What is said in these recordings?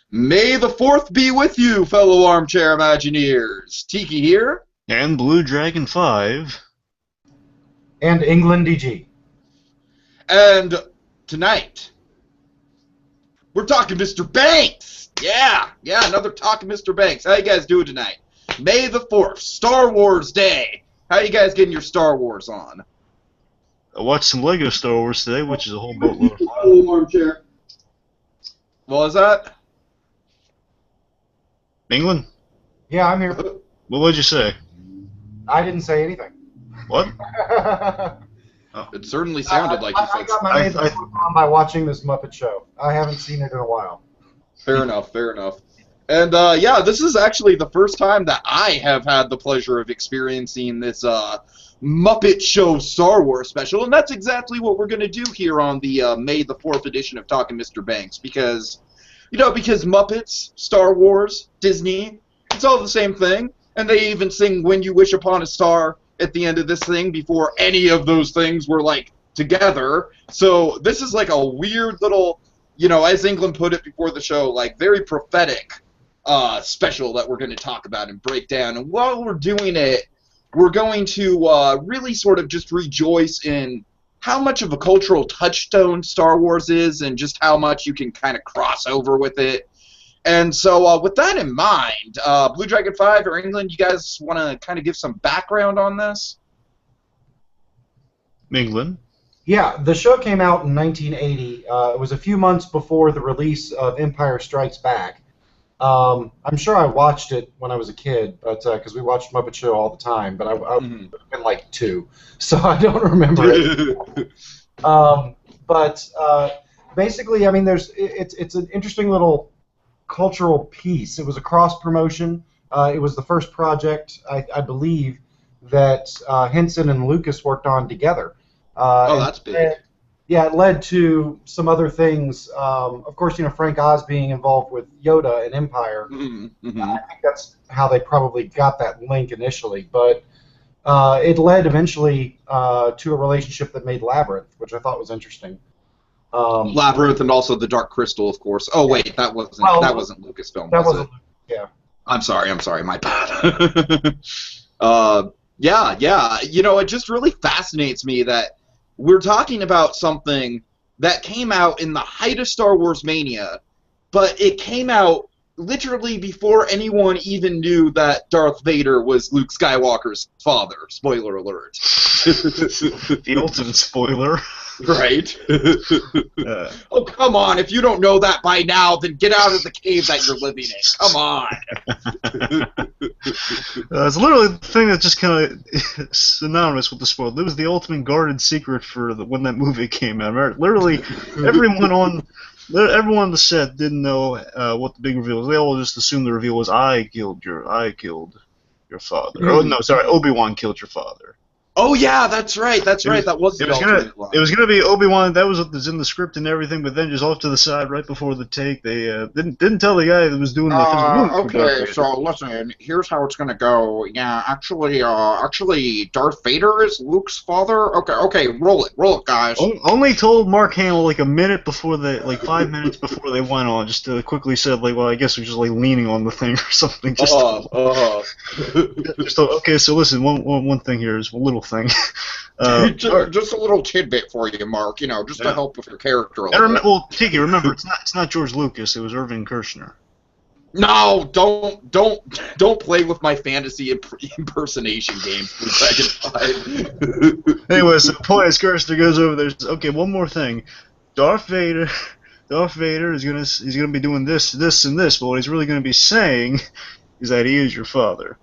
May the 4th be with you, fellow armchair Imagineers. Tiki here. And BlueDragonFive. And England DG. And tonight, we're talking Mr. Banks. Yeah, another talking Mr. Banks. How you guys doing tonight? May the 4th, Star Wars Day. How you guys getting your Star Wars on? I watched some Lego Star Wars today, which is a whole boatload of fun. Oh, armchair. What was that? England? Yeah, I'm here. What would you say? I didn't say anything. What? It certainly sounded like you I said got my name on by watching this Muppet Show. I haven't seen it in a while. Fair enough. And, yeah, this is actually the first time that I have had the pleasure of experiencing this, Muppet Show Star Wars special, and that's exactly what we're going to do here on the, May the 4th edition of Talking Mr. Banks, because, because Muppets, Star Wars, Disney, it's all the same thing, and they even sing When You Wish Upon a Star at the end of this thing before any of those things were, together, so this is like a weird little, as England put it before the show, very prophetic, special that we're going to talk about and break down. And while we're doing it, we're going to really sort of just rejoice in how much of a cultural touchstone Star Wars is and just how much you can kind of cross over with it. And so with that in mind, BlueDragonFive or England, you guys want to kind of give some background on this? England? Yeah, the show came out in 1980. It was a few months before the release of Empire Strikes Back. I'm sure I watched it when I was a kid, but because we watched Muppet Show all the time, but I would have been like 2, so I don't remember it. But basically, I mean, it's an interesting little cultural piece. It was a cross promotion. It was the first project, I believe, that Henson and Lucas worked on together. That's big. Yeah, it led to some other things. Of course, Frank Oz being involved with Yoda and Empire. Mm-hmm. I think that's how they probably got that link initially. But it led eventually to a relationship that made Labyrinth, which I thought was interesting. Labyrinth and also the Dark Crystal, of course. Oh wait, that wasn't Lucasfilm. That wasn't. Yeah. I'm sorry. My bad. Yeah. It just really fascinates me that we're talking about something that came out in the height of Star Wars mania, but it came out literally before anyone even knew that Darth Vader was Luke Skywalker's father. Spoiler alert. The ultimate spoiler. Right? Oh, come on. If you don't know that by now, then get out of the cave that you're living in. Come on. It's literally the thing that just kind of synonymous with the spoiler. It was the ultimate guarded secret for when that movie came out. Right? Literally, everyone on the set didn't know what the big reveal was. They all just assumed the reveal was I killed your father. Oh no, sorry, Obi-Wan killed your father. Oh yeah, that's right. That was the ultimate line. It was gonna be Obi-Wan. That was what was in the script and everything. But then just off to the side, right before the take, they didn't tell the guy that was doing the okay, so listen. Here's how it's gonna go. Yeah, actually, Darth Vader is Luke's father. Okay, roll it, guys. Only told Mark Hamill a minute before 5 minutes before they went on. Just quickly said well, I guess we're just leaning on the thing or something. Just okay. So listen, one thing here is a little thing. Just a little tidbit for you, Mark. Just to help with your character a little. Well, Tiki, remember, it's not George Lucas. It was Irving Kershner. No, don't play with my fantasy impersonation games. Anyway, so as Kershner goes over there, says, okay, one more thing. Darth Vader is gonna be doing this, and this, but what he's really gonna be saying is that he is your father.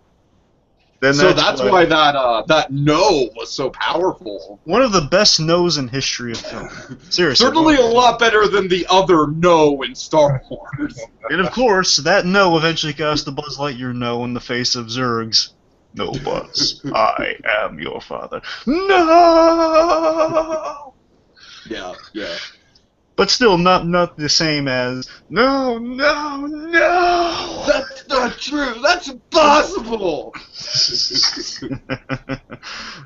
So that's why that no was so powerful. One of the best no's in history of film. Seriously. Certainly a lot better than the other no in Star Wars. And of course, that no eventually cost the Buzz Lightyear no in the face of Zurg's "No, Buzz, I am your father." No! Yeah. But still not the same as no. That's not true. That's impossible.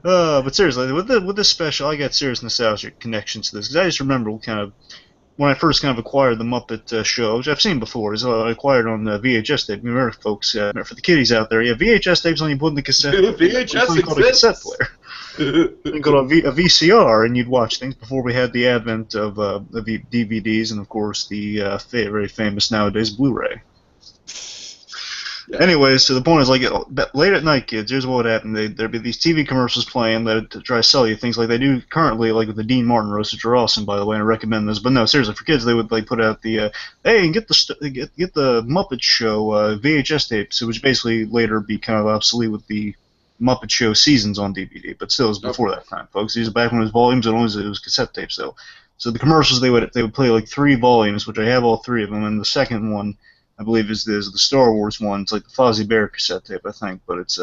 But seriously, with this special, I got serious nostalgic connections to this because I just remember kind of when I first kind of acquired the Muppet Show, which I've seen before, is I acquired on VHS tape. Remember, folks, for the kiddies out there, yeah, VHS tapes when you put in the cassette. VHS called a cassette player. You go to a VCR and you'd watch things before we had the advent of the DVDs and of course the very famous nowadays Blu-ray. Yeah. Anyways, so the point is, like, late at night, kids, here's what would happen. There'd be these TV commercials playing that to try to sell you things like they do currently, like with the Dean Martin roast, which are awesome, by the way, and I recommend those. But no, seriously, for kids, they would like put out the hey, get the Muppet Show VHS tapes, which basically later be kind of obsolete with the Muppet Show seasons on DVD, but still, it was before that time, folks. These are back when it was volumes, and it was cassette tapes, though. So the commercials, they would play like 3 volumes, which I have all 3 of them, and the second one, I believe, is the Star Wars one. It's like the Fozzie Bear cassette tape, I think, but it's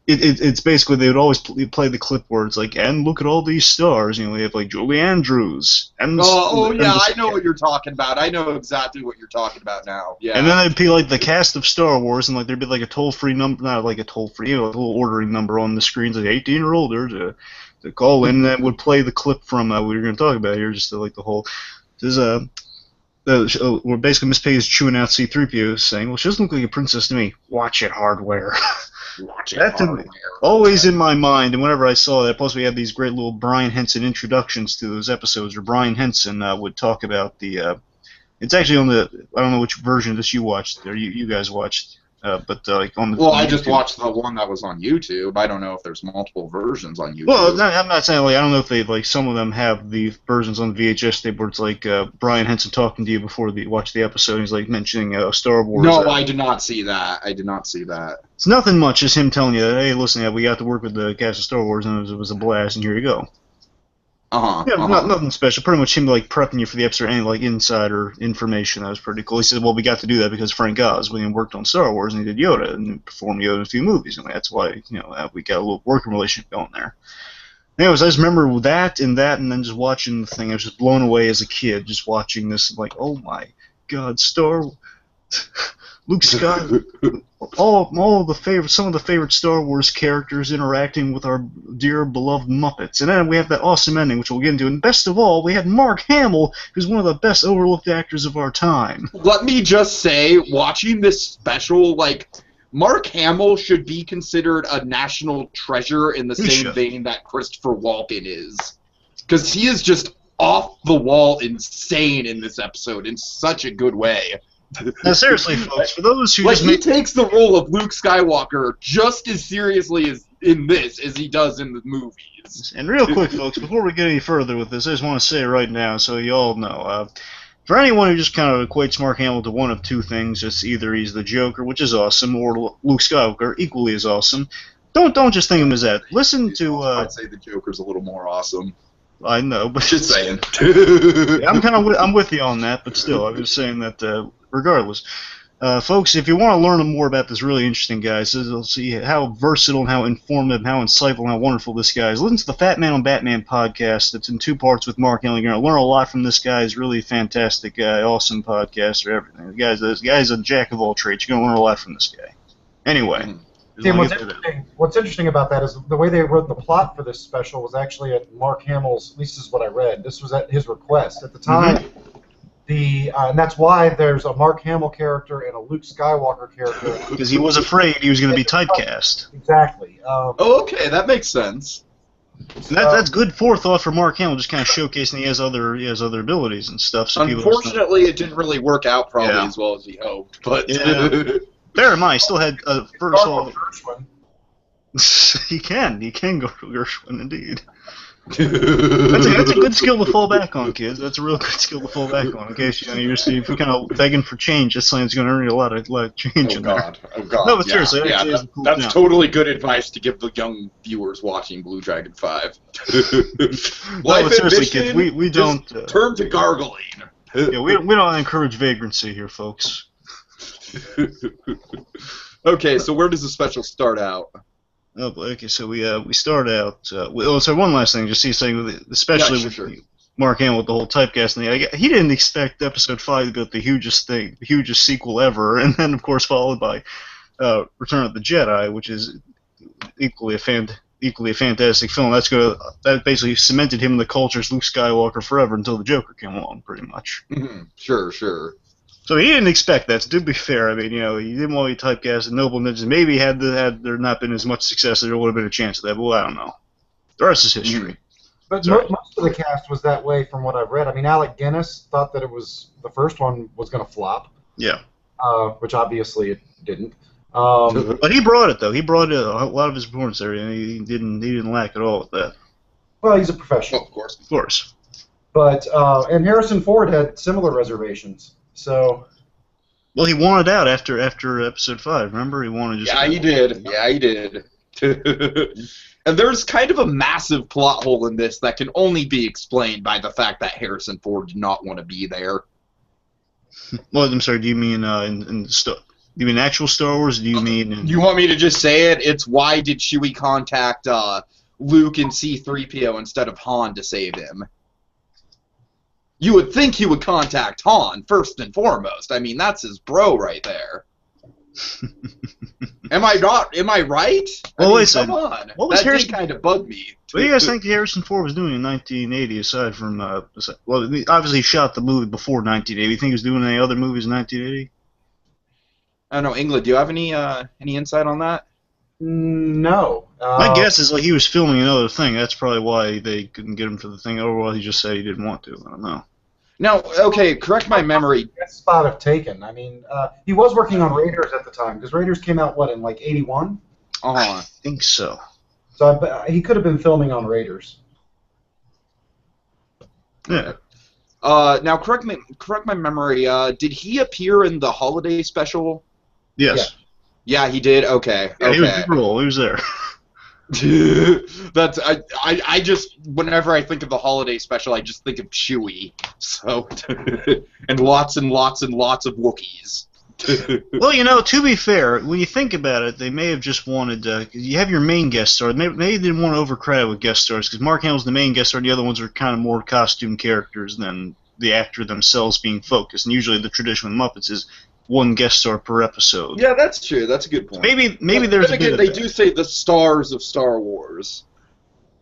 it's basically they would always play the clip where it's like, and look at all these stars. You know, we have like Julie Andrews and I know what you're talking about. I know exactly what you're talking about now. Yeah. And then it'd be like the cast of Star Wars, and like there'd be like a toll-free number, not like a toll-free, like a little ordering number on the screens, like 18 or older to call in, and that would play the clip from what we're going to talk about here, just to, like the whole. There's where basically Miss Piggy is chewing out C-3PO, saying, "Well, she doesn't look like a princess to me. Watch it, hardware." Watch it, That's hardware. always in my mind, and whenever I saw that, plus we had these great little Brian Henson introductions to those episodes, where Brian Henson would talk about the. It's actually on the. I don't know which version of this you watched, or you guys watched. But like on the. Well, on I just YouTube. watched the one that was on YouTube. I don't know if there's multiple versions on YouTube. Well, I'm not saying, like, I don't know if they, like, some of them have the versions on the VHS tape where it's like Brian Henson talking to you before you watch the episode, and he's like mentioning Star Wars. No, I did not see that. I did not see that. It's nothing much, just him telling you that, hey, listen, we got to work with the cast of Star Wars, and it was a blast, and here you go. Yeah, nothing special. Pretty much him like prepping you for the episode, any like insider information. That was pretty cool. He said, "Well, we got to do that because Frank Oz, when he worked on Star Wars, and he did Yoda and performed Yoda in a few movies, and that's why we got a little working relationship going there." Anyways, I just remember that, and then just watching the thing. I was just blown away as a kid, just watching this, and like, oh my God, Luke Skywalker, some of the favorite Star Wars characters interacting with our dear beloved Muppets, and then we have that awesome ending, which we'll get into. And best of all, we had Mark Hamill, who's one of the best overlooked actors of our time. Let me just say, watching this special, like, Mark Hamill should be considered a national treasure in the same vein that Christopher Walken is, because he is just off the wall insane in this episode in such a good way. Now, seriously, folks, for those who he takes the role of Luke Skywalker just as seriously as in this as he does in the movies. And real quick, folks, before we get any further with this, I just want to say right now, so you all know, for anyone who just kind of equates Mark Hamill to one of two things, it's either he's the Joker, which is awesome, or Luke Skywalker, equally as awesome. Don't just think of him as that. Listen to. I'd say the Joker's a little more awesome. I know, but just saying. I'm with you on that, but still, I'm just saying that. Regardless, folks, if you want to learn more about this really interesting guy, so you'll see how versatile and how informative, and how insightful and how wonderful this guy is. Listen to the Fat Man on Batman podcast. It's in 2 parts with Mark Hamill. You're going to learn a lot from this guy. He's really fantastic guy, awesome podcaster, everything. The guy's a jack of all trades. You're going to learn a lot from this guy. Anyway. What's interesting about that is the way they wrote the plot for this special was actually at Mark Hamill's, at least this is what I read, this was at his request. At the time, and that's why there's a Mark Hamill character and a Luke Skywalker character. Because he was afraid he was going to be typecast. Exactly. Okay, that makes sense. That's good forethought for Mark Hamill, just kind of showcasing he has other abilities and stuff. So unfortunately, it didn't really work out probably as well as he hoped. But bear in mind, he still had first of all. Gershwin. He can go to Gershwin, indeed. That's a good skill to fall back on, kids. That's a real good skill to fall back on. In case if you're kind of begging for change, this thing's going to earn you a lot of change in there. Oh God! No, but seriously, that's totally good advice to give the young viewers watching BlueDragonFive. No, but seriously, kids, we don't turn to gargling. Yeah, we don't encourage vagrancy here, folks. Okay, so where does the special start out? Oh, okay, so we start out. So one last thing, just saying, especially with Mark Hamill with the whole typecasting thing. He didn't expect Episode 5 to be the hugest sequel ever, and then of course followed by Return of the Jedi, which is equally a equally a fantastic film. That basically cemented him in the culture as Luke Skywalker forever until the Joker came along, pretty much. Sure, sure. So he didn't expect that. To be fair, I mean, he didn't want to be typecast as noble ninjas. Maybe had there not been as much success, there would have been a chance of that. But well, I don't know. The rest is history. But most of the cast was that way, from what I've read. I mean, Alec Guinness thought that the first one was going to flop. Yeah. Which obviously it didn't. But he brought it though. He brought a lot of his performance there, and he didn't lack at all with that. Well, he's a professional. Of course. Of course. But and Harrison Ford had similar reservations. So. Well, he wanted out after Episode 5. Remember, he wanted just. Yeah, he did. Yeah, he did. And there's kind of a massive plot hole in this that can only be explained by the fact that Harrison Ford did not want to be there. Well, I'm sorry. Do you mean do you mean actual Star Wars? Or do you mean? You want me to just say it? It's why did Chewie contact Luke and C-3PO instead of Han to save him? You would think he would contact Han first and foremost. I mean, that's his bro right there. Am I right? Well, I mean, come on. That did kind of bug me. What do you guys think Harrison Ford was doing in 1980 aside from well, he obviously shot the movie before 1980. You think he was doing any other movies in 1980? I don't know, England. Do you have any insight on that? No. My guess is he was filming another thing. That's probably why they couldn't get him for the thing. Otherwise, he just said he didn't want to. I don't know. Now, okay, correct my memory. Guest spot of Taken. I mean, he was working on Raiders at the time, because Raiders came out, in, like, 81? I think so. So he could have been filming on Raiders. Yeah. Now, correct my memory. Did he appear in the holiday special? Yes. Yeah, he did. Okay. Yeah, he was big role. He was there. That's I just whenever I think of the holiday special, I just think of Chewie. So and lots and lots and lots of Wookiees. Well, to be fair, when you think about it, they may have just wanted you have your main guest star. Maybe they didn't want to overcrowd with guest stars because Mark Hamill's the main guest star. And the other ones are kind of more costume characters than the actor themselves being focused. And usually the tradition with Muppets is one guest star per episode. Yeah, that's true. That's a good point. Maybe there's a bit of they that. do say the stars of Star Wars.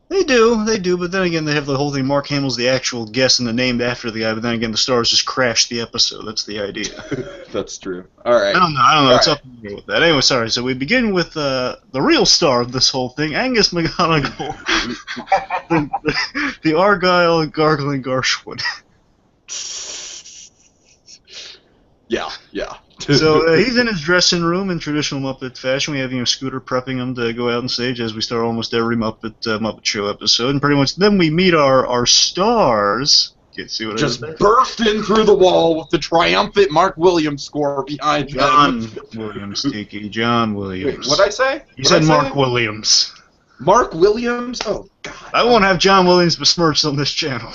They do, but then again, they have the whole thing. Mark Hamill's the actual guest and the named after the guy, but then again, the stars just crash the episode. That's the idea. That's true. All right. I don't know. It's up to me with that. Anyway, sorry. So we begin with the real star of this whole thing, Angus McGonagall, the Argyle gargling Garshwood. Yeah. So he's in his dressing room in traditional Muppet fashion. We have Scooter prepping him to go out on stage as we start almost every Muppet Show episode, and pretty much then we meet our stars. See what just burst in through the wall with the triumphant Mark Williams score behind John Williams, Tiki. John Williams. Wait, what'd I say? You said Mark Williams. Mark Williams? Oh God. I won't have John Williams besmirched on this channel.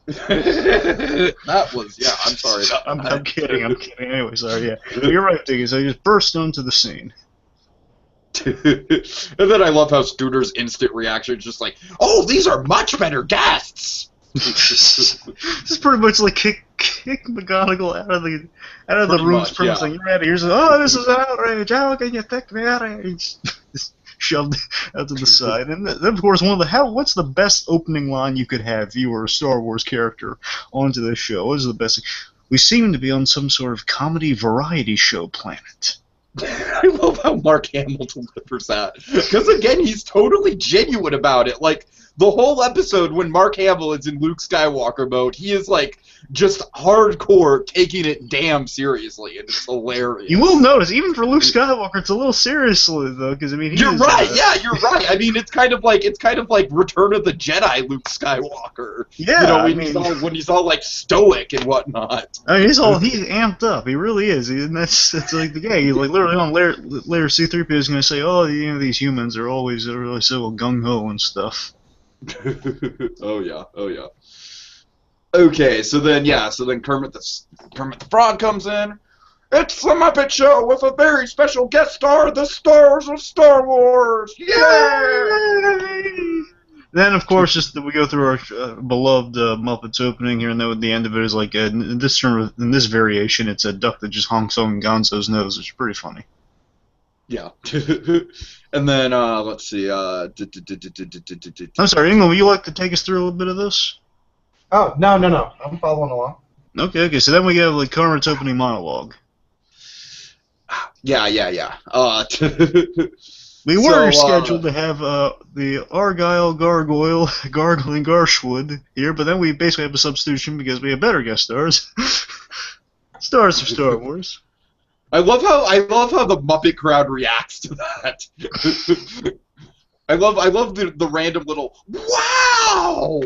That was, yeah, I'm sorry. I'm kidding. Anyway, sorry, yeah. But you're right, Tiki. So he just burst onto the scene. And then I love how Scooter's instant reaction is just like, oh, these are much better guests! This is pretty much like kick McGonagall out of the room. Pretty much, you're out of here. Oh, this is an outrage. How can you take me out of here? Shoved out to the side. And then, of course, what's the best opening line you could have if you were a Star Wars character onto this show? What is the best? We seem to be on some sort of comedy variety show planet. I love how Mark Hamill delivers that. Because, again, he's totally genuine about it. Like, the whole episode when Mark Hamill is in Luke Skywalker mode, he is, like, just hardcore taking it damn seriously, and it's hilarious. You will notice, even for Luke Skywalker, it's a little seriously though, because I mean, you're right. Yeah, you're right. I mean, it's kind of like Return of the Jedi Luke Skywalker. Yeah, when he's all like stoic and whatnot. I mean, he's amped up. He really is, and it's like the guy. He's like literally on later C-3PO is going to say, "Oh, these humans are always really so gung ho and stuff." Oh yeah. Okay, so then Kermit the Frog comes in. It's the Muppet Show with a very special guest star, the stars of Star Wars. Yay! Then, of course, we go through our beloved Muppets opening here, and then at the end of it is like in this variation, it's a duck that just honks on Gonzo's nose, which is pretty funny. Yeah. And then let's see. I'm sorry, England. Would you like to take us through a little bit of this? Oh, no. I'm following along. Okay. So then we have like Kermit's opening monologue. Yeah. We were scheduled to have the Argyle Gargoyle gargling Garshwood here, but then we basically have a substitution because we have better guest stars. Stars of Star Wars. I love how the Muppet crowd reacts to that. I love the random little wow.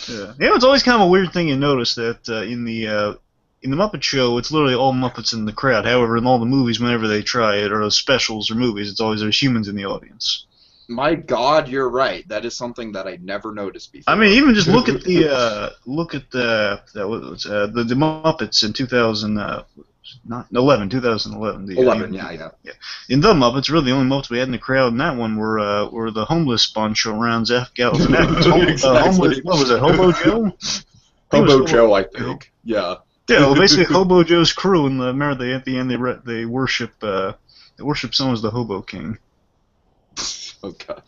Yeah, it's always kind of a weird thing you notice that in the Muppet Show, it's literally all Muppets in the crowd. However, in all the movies, whenever they try it, or specials or movies, it's always there's humans in the audience. My God, you're right. That is something that I never noticed before. I mean, even just look at the Muppets in 2011. 11, yeah. In the Muppets, really the only Muppets we had in the crowd in that one were the homeless bunch around Zeph Gallus and Atkins. Exactly. What was it, Hobo Joe? Hobo Joe, I think. Yeah. Yeah, well, basically Hobo Joe's crew, and remember at the end they worship someone as the Hobo King. Oh God.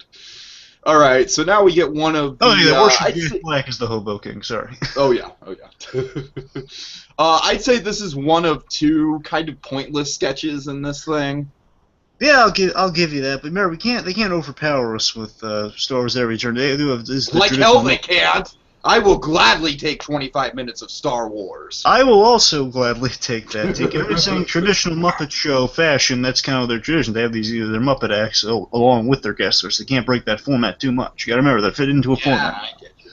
All right, so now we get one of the. Oh yeah, worship Jack Black as the Hobo King. Sorry. Oh yeah. I'd say this is one of two kind of pointless sketches in this thing. Yeah, I'll give you that. But remember, they can't overpower us with Star Wars Every Turn. They do have this. Like hell they can't. I will gladly take 25 minutes of Star Wars. I will also gladly take that. Take everything traditional Muppet Show fashion. That's kind of their tradition. They have their Muppet acts along with their guest stars. They can't break that format too much. You got to remember that fit into a format. I get you.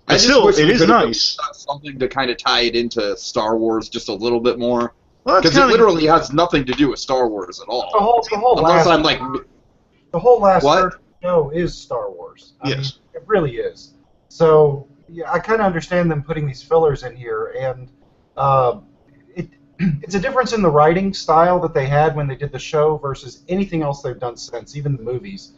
But still, it is nice. Something to kind of tie it into Star Wars just a little bit more. Well, because it literally has nothing to do with Star Wars at all. The whole last what? show is Star Wars. I mean, Yes. it really is. So yeah, I kind of understand them putting these fillers in here, and it's a difference in the writing style that they had when they did the show versus anything else they've done since, even the movies,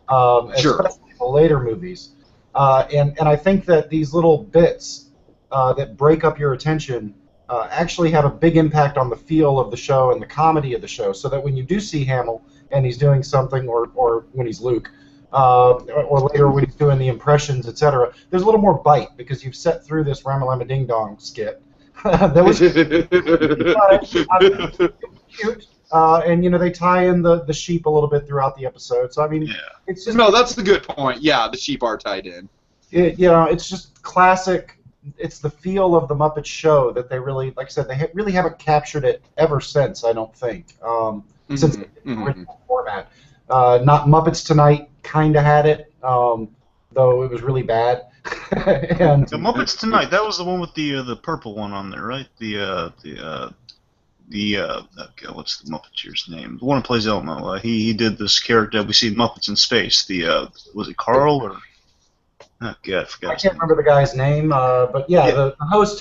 especially the later movies. And I think that these little bits that break up your attention actually have a big impact on the feel of the show and the comedy of the show, so that when you do see Hamill and he's doing something, or when he's Luke, or later when he's doing the impressions, etc., there's a little more bite because you've set through this Ramalama Ding Dong skit. That was cute. And they tie in the sheep a little bit throughout the episode. So I mean, it's just that's the good point. Yeah, the sheep are tied in. It's just classic. It's the feel of the Muppet Show that they really, like I said, they really haven't captured it ever since. I don't think since the original format. Not Muppets Tonight kind of had it, though it was really bad. And the Muppets Tonight, that was the one with the purple one on there, right? What's the Muppeteer's name? The one who plays Elmo. He did this character we see in Muppets in Space. Was it Carl or? Oh God, I forgot. I can't remember the guy's name, but the host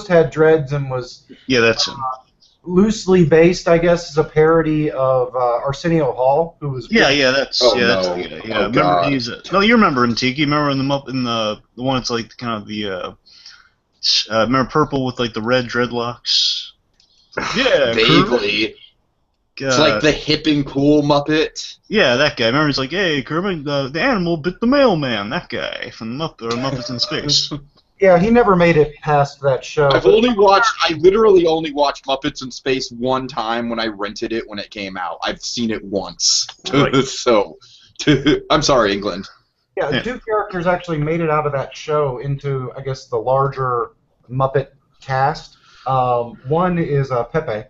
had dreads and was that's him. Loosely based, I guess, is a parody of Arsenio Hall, who was that's the guy. Yeah, remember no, you remember him, Tiki. Remember in the one it's like kind of the remember purple with like the red dreadlocks. Yeah, vaguely. It's like the hip and cool Muppet. Yeah, that guy. Remember, he's like, "Hey, Kermit, the animal bit the mailman." That guy from Muppets in Space. Yeah, he never made it past that show. I literally only watched Muppets in Space one time when I rented it when it came out. I've seen it once. Right. So, I'm sorry, England. Yeah, two characters actually made it out of that show into, I guess, the larger Muppet cast. One is Pepe.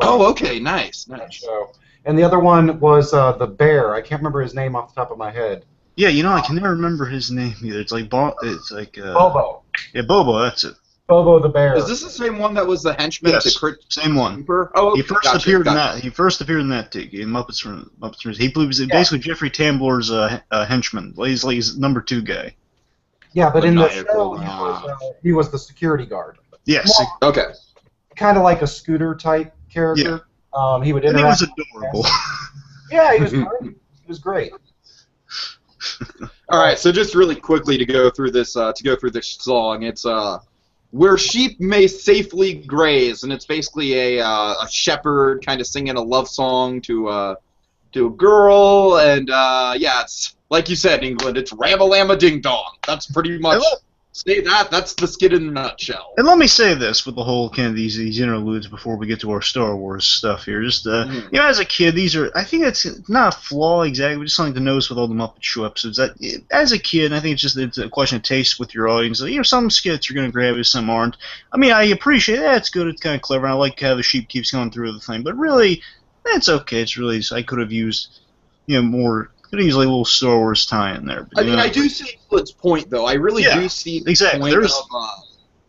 Okay, nice. Show. And the other one was the bear. I can't remember his name off the top of my head. Yeah, I can never remember his name either. It's like Bobo. Yeah, Bobo. That's it. Bobo the bear. Is this the same one that was the henchman? Yes, same one. Oh, okay. He first appeared in that. He first appeared in that Tiki in Muppets from. He was basically Jeffrey Tambler's henchman. He's like his number 2 guy. Yeah, but in the show he was the security guard. Yes. Well, okay. Kind of like a Scooter type character. Yeah. He would interact. And he was adorable. Yeah, he was great. He was great. All right, so just really quickly to go through this song, it's where sheep may safely graze, and it's basically a shepherd kind of singing a love song to a girl, and yeah, it's like you said, England. It's Ram-a-Lamma Ding Dong. That's pretty much say that. That's the skit in a nutshell. And let me say this with the whole kind of these interludes before we get to our Star Wars stuff here. Just you know, as a kid, I think it's not a flaw exactly, but just something to notice with all the Muppet Show episodes. That as a kid, I think it's a question of taste with your audience. You know, some skits you're going to grab, some aren't. I mean, I appreciate that. It's good. It's kind of clever. I like how the sheep keeps going through the thing, but really, it's okay. It's really I could have used, you know, more. Could have used like a little Star Wars tie in there. But, I mean, I do see Flint's point, though. I really do see the point of,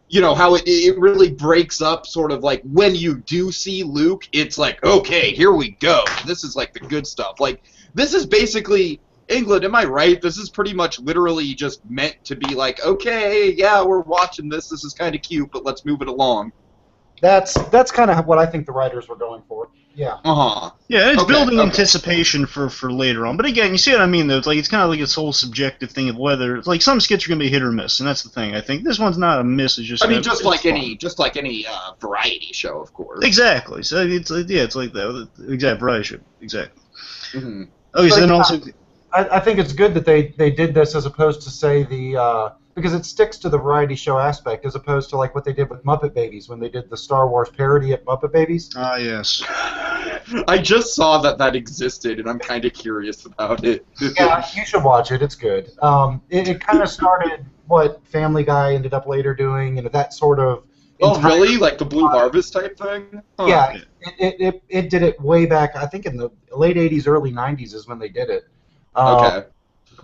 you know, how it really breaks up sort of like when you do see Luke, it's like, okay, here we go. This is like the good stuff. Like, this is basically, England, am I right? This is pretty much literally just meant to be like, okay, yeah, we're watching this. This is kind of cute, but let's move it along. That's kind of what I think the writers were going for. Yeah. Yeah, it's building anticipation for later on. But again, you see what I mean, though? It's kind of like this whole subjective thing of whether, like, some skits are going to be hit or miss, and that's the thing. I think this one's not a miss. It's just. I mean, just like any variety show, of course. Exactly. So it's like that exact variety show. Exactly. Mm-hmm. Okay, so then also. I think it's good that they did this as opposed to say because it sticks to the variety show aspect as opposed to like what they did with Muppet Babies when they did the Star Wars parody at Muppet Babies. Ah, yes. I just saw that existed, and I'm kind of curious about it. Yeah, you should watch it. It's good. It kind of started what Family Guy ended up later doing, and that sort of. Oh, really? Like the Blue Harvest type thing? Huh. Yeah, it did it way back. I think in the late '80s, early '90s is when they did it. Okay.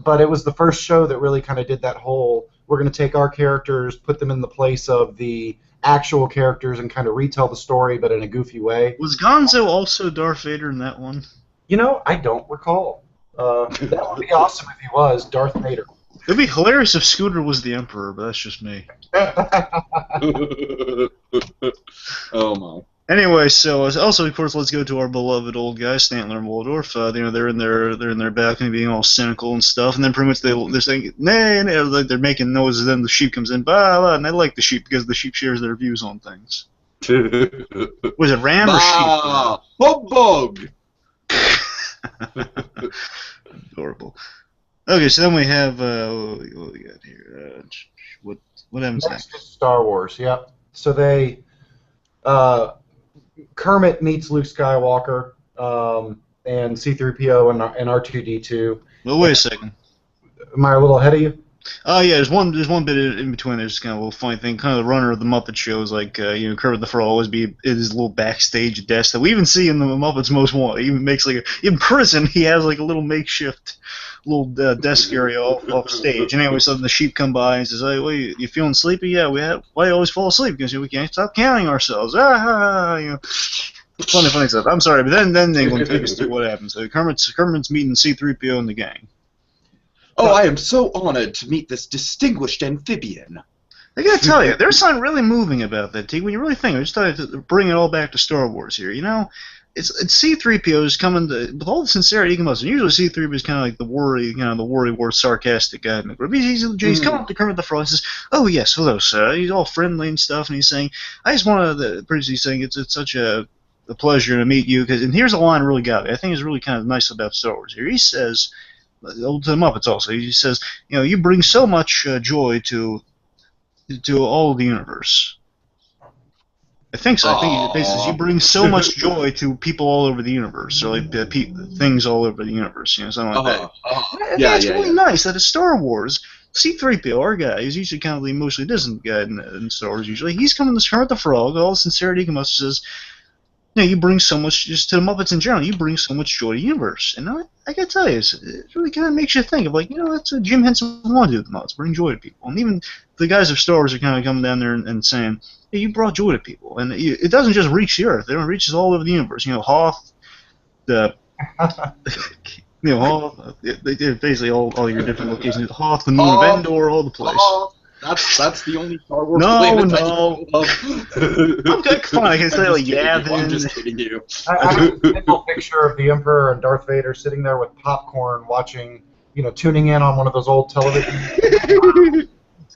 But it was the first show that really kind of did that whole, we're going to take our characters, put them in the place of the actual characters, and kind of retell the story, but in a goofy way. Was Gonzo also Darth Vader in that one? You know, I don't recall. That would be awesome if he was Darth Vader. It would be hilarious if Scooter was the Emperor, but that's just me. Oh, my. Anyway, so also of course let's go to our beloved old guy Stantler and Waldorf. You know, they're in their balcony being all cynical and stuff, and then pretty much they're saying nay, like they're making noises. Then the sheep comes in, blah, blah, and I like the sheep because the sheep shares their views on things. Was it ram or sheep? Humbug. Adorable. Okay, so then we have what we got here? What happens next? Is Star Wars. Yep. So they. Kermit meets Luke Skywalker, and C-3PO and R2-D2. Well, wait a second. Am I a little ahead of you? Oh yeah, there's one bit in between. There's kind of a little funny thing. Kind of the runner of the Muppet shows, like you know, Kermit the Frog always be at his little backstage desk that we even see in the Muppets Most Wanted. He even makes like in prison he has like a little makeshift little desk area off stage. And anyway, so the sheep come by and says, "Hey, wait, you feeling sleepy? Yeah, why you always fall asleep? Because we can't stop counting ourselves." You know. Funny stuff. I'm sorry, but then England take us through what happens. So Kermit's meeting C-3PO and the gang. Oh, I am so honored to meet this distinguished amphibian. I gotta tell you, there's something really moving about that, Tiki. When you really think, I just thought to bring it all back to Star Wars here. You know, it's C-3PO is coming with all the sincerity he can muster. Usually C-3PO is kind of like the worry, sarcastic guy in the group. He's coming up to Kermit the Frog and says, "Oh yes, hello, sir." He's all friendly and stuff, and he's saying, "I just want to." He's saying it's such a pleasure to meet you. And here's a line that really got me. I think is really kind of nice about Star Wars here. He says. To the Muppets also. He says, you know, you bring so much joy to all of the universe. I think so. I think he says you bring so much joy to people all over the universe, or like things all over the universe, you know, something like that. It's really nice that in Star Wars, C-3PO, our guy, is usually kind of the emotionally distant guy in Star Wars. Usually, he's coming to Kermit the Frog, all the sincerity he can muster, says, you know, you bring so much, just to the Muppets in general, you bring so much joy to the universe. And I gotta tell you, it really kind of makes you think of, like, you know, that's what Jim Henson wanted to do with the Muppets, bring joy to people. And even the guys of Star Wars are kind of coming down there and saying, hey, you brought joy to people. And it doesn't just reach the Earth, it reaches all over the universe. You know, Hoth, you know, Hoth, basically all your different locations. Hoth, the moon of Endor, all the place. That's the only Star Wars planet I know of. Okay, fine. I can say like Yavin. I'm just kidding you. I have a simple picture of the Emperor and Darth Vader sitting there with popcorn, watching, you know, tuning in on one of those old televisions.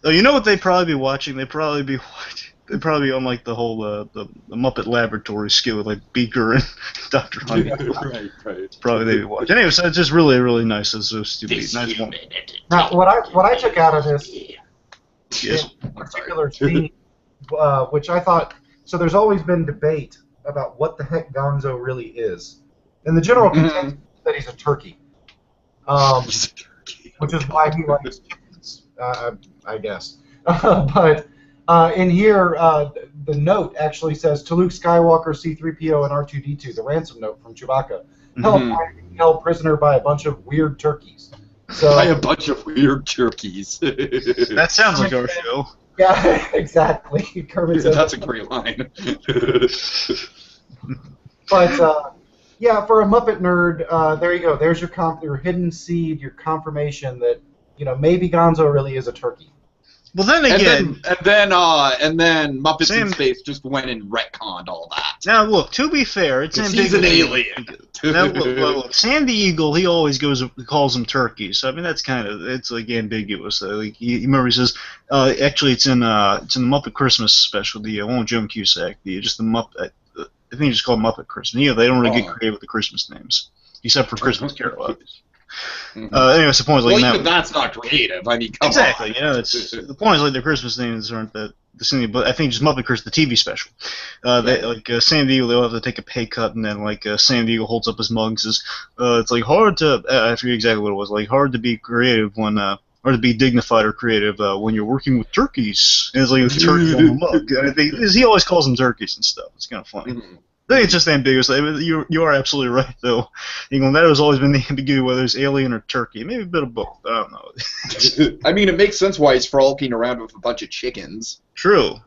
Oh, you know what they'd probably be watching? They'd probably be on like the whole the Muppet Laboratory skill with like Beaker and Dr. Honey. Right. Probably they'd be watching. Anyway, so it's just really, really nice. It's so stupid. Nice one. Now, what I took out of this Yes. particular scene, which I thought, so there's always been debate about what the heck Gonzo really is, and the general consensus is that he's a turkey, which is why he likes chickens, I guess. But in here, the note actually says to Luke Skywalker, C-3PO, and R2-D2, the ransom note from Chewbacca, held prisoner by a bunch of weird turkeys. So, by a bunch of weird turkeys. That sounds like our show. Yeah, exactly. Kermit says That's a great line. But yeah, for a Muppet nerd, there you go. There's your hidden seed, your confirmation that maybe Gonzo really is a turkey. Well, then again, and then Muppets in Space just went and retconned all that. Now, look. To be fair, it's he's an alien. Now, look, Sandy Eagle, he always calls them turkeys. So I mean, that's it's like ambiguous. Like you remember, he says, actually, it's in the Muppet Christmas special, the one with Joan Cusack, just the Muppet. I think you just call them Muppet Christmas. They don't really get creative with the Christmas names, except for Christmas Carol. Anyway, the point is like even that's not creative. I mean, come exactly. on. The point is like their Christmas names aren't the same, but I think just Muppet Christmas, the TV special. Sandy Eagle, they'll have to take a pay cut, and then Sandy Eagle holds up his mug and says, "It's like hard to I forget exactly what it was. Like hard to be creative when." Or to be dignified or creative when you're working with turkeys. And it's like with turkeys on the mug. And I think he always calls them turkeys and stuff. It's kind of funny. I think it's just ambiguous. I mean, you are absolutely right, though. That has always been the ambiguity whether it's alien or turkey. Maybe a bit of both. I don't know. I mean, it makes sense why he's frolicking around with a bunch of chickens. True.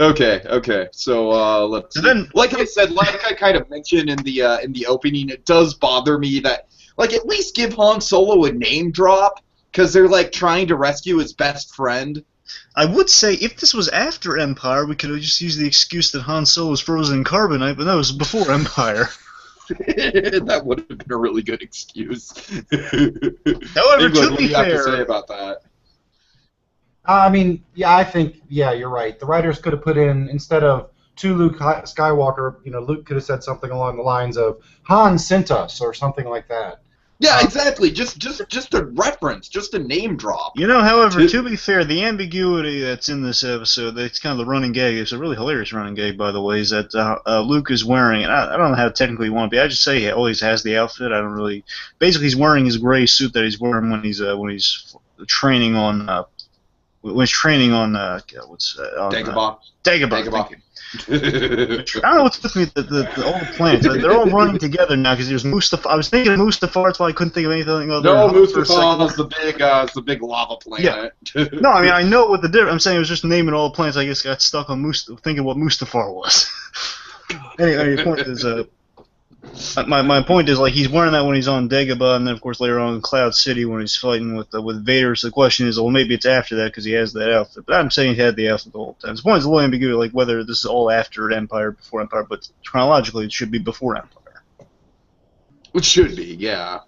Okay. So let's. Then, like I said, like I kind of mentioned in the opening, it does bother me that at least give Han Solo a name drop because they're trying to rescue his best friend. I would say if this was after Empire, we could have just used the excuse that Han Solo was frozen in carbonite, but that was before Empire. That would have been a really good excuse. However, England, to be fair, what do you have to say about that? I mean, I think you're right. The writers could have put in, instead of to Luke Skywalker, Luke could have said something along the lines of Han sent us or something like that. Yeah, exactly. Just a reference, just a name drop. However, to be fair, the ambiguity that's in this episode, that's kind of the running gag. It's a really hilarious running gag, by the way, is that Luke is wearing, and I don't know how technically you want to be. I just say he always has the outfit. I don't really. Basically, he's wearing his gray suit that he's wearing when he's training on. Dagobah. Dagobah. I don't know what's with me, all the planets. They're all running together now because there's Mustafar. I was thinking of Mustafar, that's why I couldn't think of anything other than Mustafar is the big lava planet. Yeah. No, I mean, I know what the difference. I'm saying it was just naming all the planets. I guess got stuck on thinking what Mustafar was. Anyway, your point is, my point is, he's wearing that when he's on Dagobah, and then, of course, later on in Cloud City when he's fighting with Vader. So the question is, well, maybe it's after that because he has that outfit. But I'm saying he had the outfit the whole time. So the point is a little ambiguity, whether this is all after Empire, before Empire, but chronologically it should be before Empire. It should be, yeah.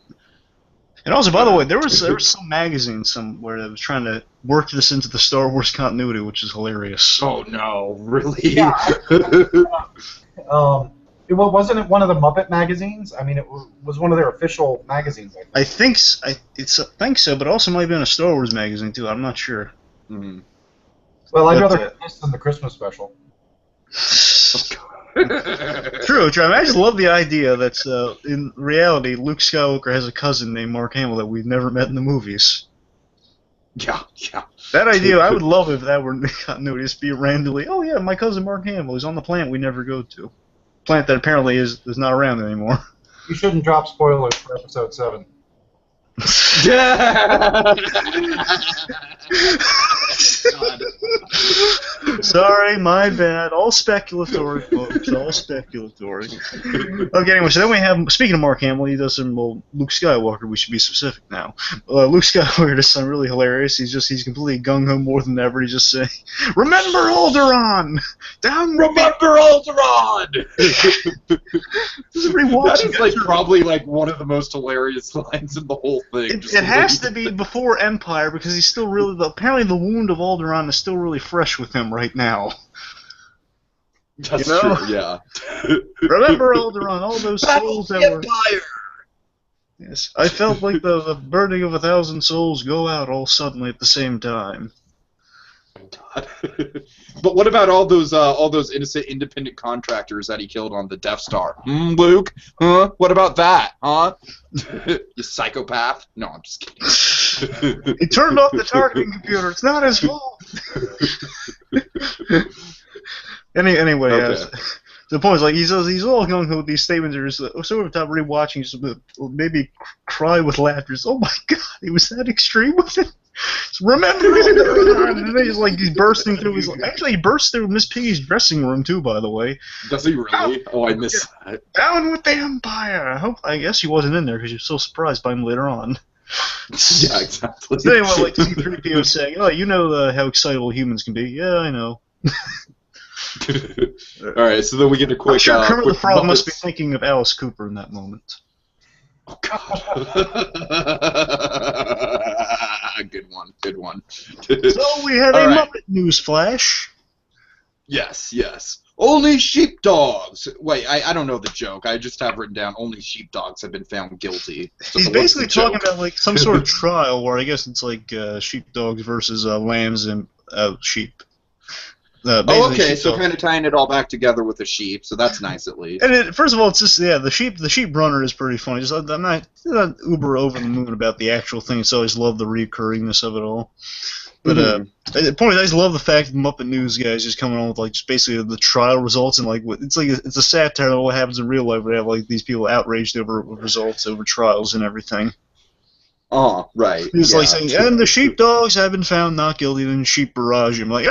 And also, by the way, there was some magazine somewhere that was trying to work this into the Star Wars continuity, which is hilarious. Oh, no, really? Yeah. Wasn't it one of the Muppet magazines? I mean, it was one of their official magazines. I think so, but also might have been a Star Wars magazine too. I'm not sure. Mm-hmm. Well, I'd rather have this than the Christmas special. True. I just love the idea that in reality, Luke Skywalker has a cousin named Mark Hamill that we've never met in the movies. Yeah. That idea, I would love if that were continuity. Just be randomly, oh yeah, my cousin Mark Hamill is on the planet we never go to. Planet that apparently is not around anymore. You shouldn't drop spoilers for Episode 7. Sorry, my bad. All speculatory, folks. All speculatory. Okay, anyway, so then we have, speaking of Mark Hamill, he does some, well, Luke Skywalker, we should be specific now. Luke Skywalker does something really hilarious. He's completely gung-ho more than ever. He's just saying, remember Alderaan! Down Remember Alderaan! That is like probably like one of the most hilarious lines in the whole thing. It has to be before Empire, because he's still really, apparently the wound of Alderaan is still really fresh with him right now. That's true, yeah. Remember Alderaan, all those souls that were... Empire! Yes, I felt like the burning of 1,000 souls go out all suddenly at the same time. God. But what about all those innocent independent contractors that he killed on the Death Star? Luke? Huh? What about that? Huh? You psychopath? No, I'm just kidding. He turned off the targeting computer. It's not his fault. Anyway, okay. The point is, like, he's all going with these statements. Are just so over the top, rewatching, so maybe cry with laughter. Just, oh my God, he was that extreme with it. Remember, and then he's bursting through. Actually, he burst through Miss Piggy's dressing room too. By the way, does he really? Oh, I missed that. Down with the Empire. I guess he wasn't in there because you're so surprised by him later on. Yeah, exactly. So anyway, like C-3PO saying, "Oh, you know how excitable humans can be." Yeah, I know. All right, so then we get a quick. I'm sure Kermit the Frog Muppets. must be thinking of Alice Cooper in that moment. Oh God. Good one. Good one. So we have a Muppet news flash. Yes. Only sheepdogs. Wait, I don't know the joke. I just have written down only sheepdogs have been found guilty. So he's basically talking about like some sort of trial where I guess it's like sheepdogs versus lambs and sheep. Okay, so kind of tying it all back together with the sheep, so that's nice at least. And first of all, it's just the sheep runner is pretty funny. Just I'm not uber over the moon about the actual thing. So I always love the recurringness of it all. But the point is, I just love the fact that the Muppet News guys just coming on with like just basically the trial results and like it's a satire of what happens in real life. We have like these people outraged over results, over trials and everything. Oh, right. He's like saying, and the sheepdogs have been found not guilty in sheep barrage. I'm like,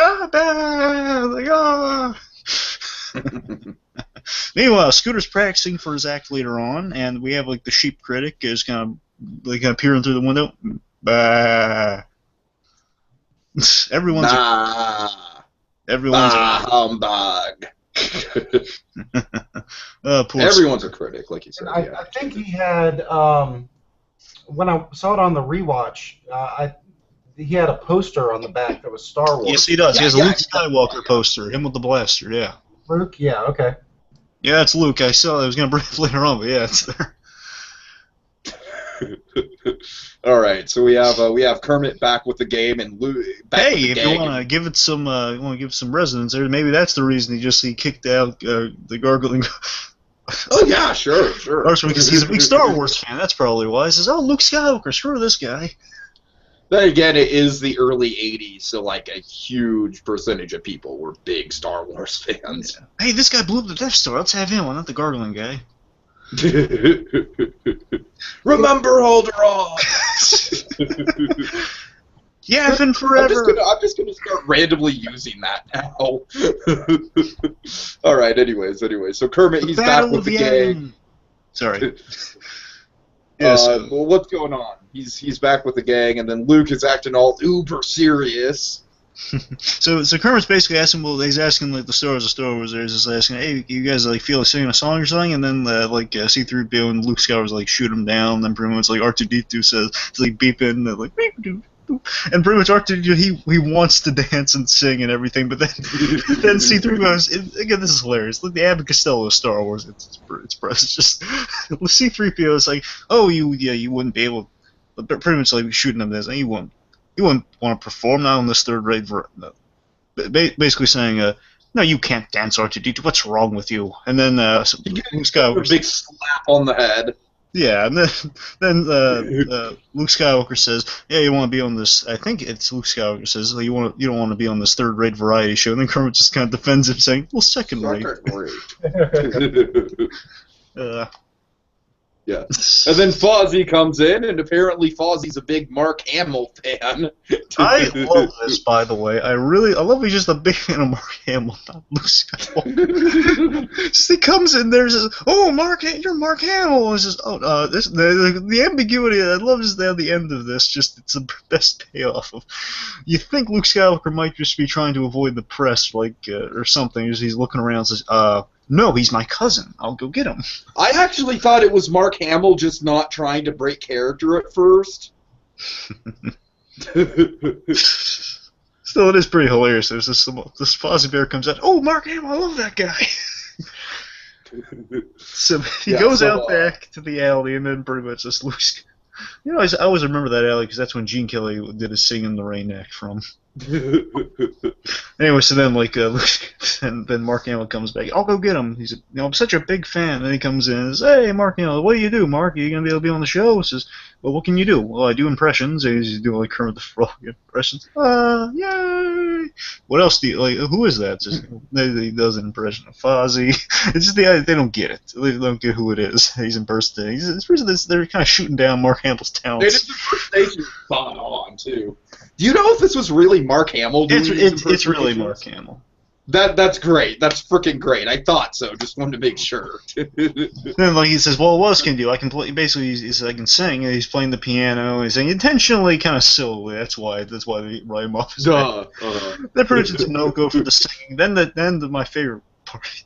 Meanwhile, Scooter's practicing for his act later on, and we have like the sheep critic is kind of peering through the window. Bah. Everyone's humbug. Everyone's a critic, like you said. I think he had. When I saw it on the rewatch, he had a poster on the back that was Star Wars. Yes, he does. He has a Luke Skywalker poster, him with the blaster, yeah. Luke? Yeah, okay. Yeah, it's Luke. I saw I was going to bring it up later on, but yeah, it's there. All right, so we have Kermit back with the game and Luke back with the if you want to give it some resonance there, maybe that's the reason he kicked out the gargling. Oh yeah, sure. Because he's a big Star Wars fan. That's probably why. He says, "Oh, Luke Skywalker, screw this guy." Then again, it is the early '80s, so like a huge percentage of people were big Star Wars fans. Yeah. Hey, this guy blew up the Death Star. Let's have him, not the gargling guy. Remember Alderaan. Yeah, and forever. I'm just gonna start randomly using that now. All right. Anyways. So Kermit, he's back with the gang. Sorry. Yes. Well, what's going on? He's back with the gang, and then Luke is acting all uber serious. So Kermit's basically asking. Well, he's asking like the stars of Star Wars. He's just asking, hey, you guys like feel like singing a song or something? And then C-3PO and Luke Skywalker's like shoot him down. And then pretty much like R2-D2 says it's like beeping, like beep doo. And pretty much R2 he wants to dance and sing and everything, but then C3 goes again. This is hilarious. Like the Abbott Costello of Star Wars. It's just C3PO is like, oh you wouldn't be able, pretty much like shooting them this, and you wouldn't want to perform now on this third-rate basically saying no, you can't dance, R2-D2. What's wrong with you? And then Luke Skywalker, a big slap on the head. Yeah, and then Luke Skywalker says, "Yeah, you want to be on this." I think it's Luke Skywalker says, "You don't want to be on this third-rate variety show." And then Kermit just kind of defends him, saying, "Well, second-rate." Yeah. And then Fozzie comes in, and apparently Fozzie's a big Mark Hamill fan. I love this, by the way. I love he's just a big fan of Mark Hamill, not Luke Skywalker. Just he comes in there and says, "Oh, you're Mark Hamill." And it's just, the ambiguity I love is at the end of this. Just it's the best payoff of. You think Luke Skywalker might just be trying to avoid the press, or something. He's looking around and says, "No, he's my cousin. I'll go get him." I actually thought it was Mark Hamill just not trying to break character at first. Still, it is pretty hilarious. There's this Fozzie Bear comes out. "Oh, Mark Hamill, I love that guy." So he goes out back to the alley, and then pretty much just Luke's. I always remember that alley because that's when Gene Kelly did his "Sing in the Rain" act from. Anyway, so then and then Mark Hamill comes back. "I'll go get him." He's I'm such a big fan. And then he comes in and says, "Hey, Mark Hamill, what do you do, Mark? Are you gonna be able to be on the show?" He says, "Well, what can you do?" "Well, I do impressions." And he's doing like Kermit the Frog impressions. Yay! What else do you like? Who is that? Just he does an impression of Fozzie. It's just they don't get it. They don't get who it is. He's impersonating. They're kind of shooting down Mark Hamill's talents. It is impersonation spot on too. Do you know if this was really Mark Hamill doing It's really Mark Hamill. That's great. That's freaking great. I thought so. Just wanted to make sure. Then he says, "Well, what else can I do? I can play." Basically, he says, "I can sing." And he's playing the piano. And he's saying intentionally, kind of silly. That's why they write him off. That pretty much it's a no-go for the singing. Then my favorite part,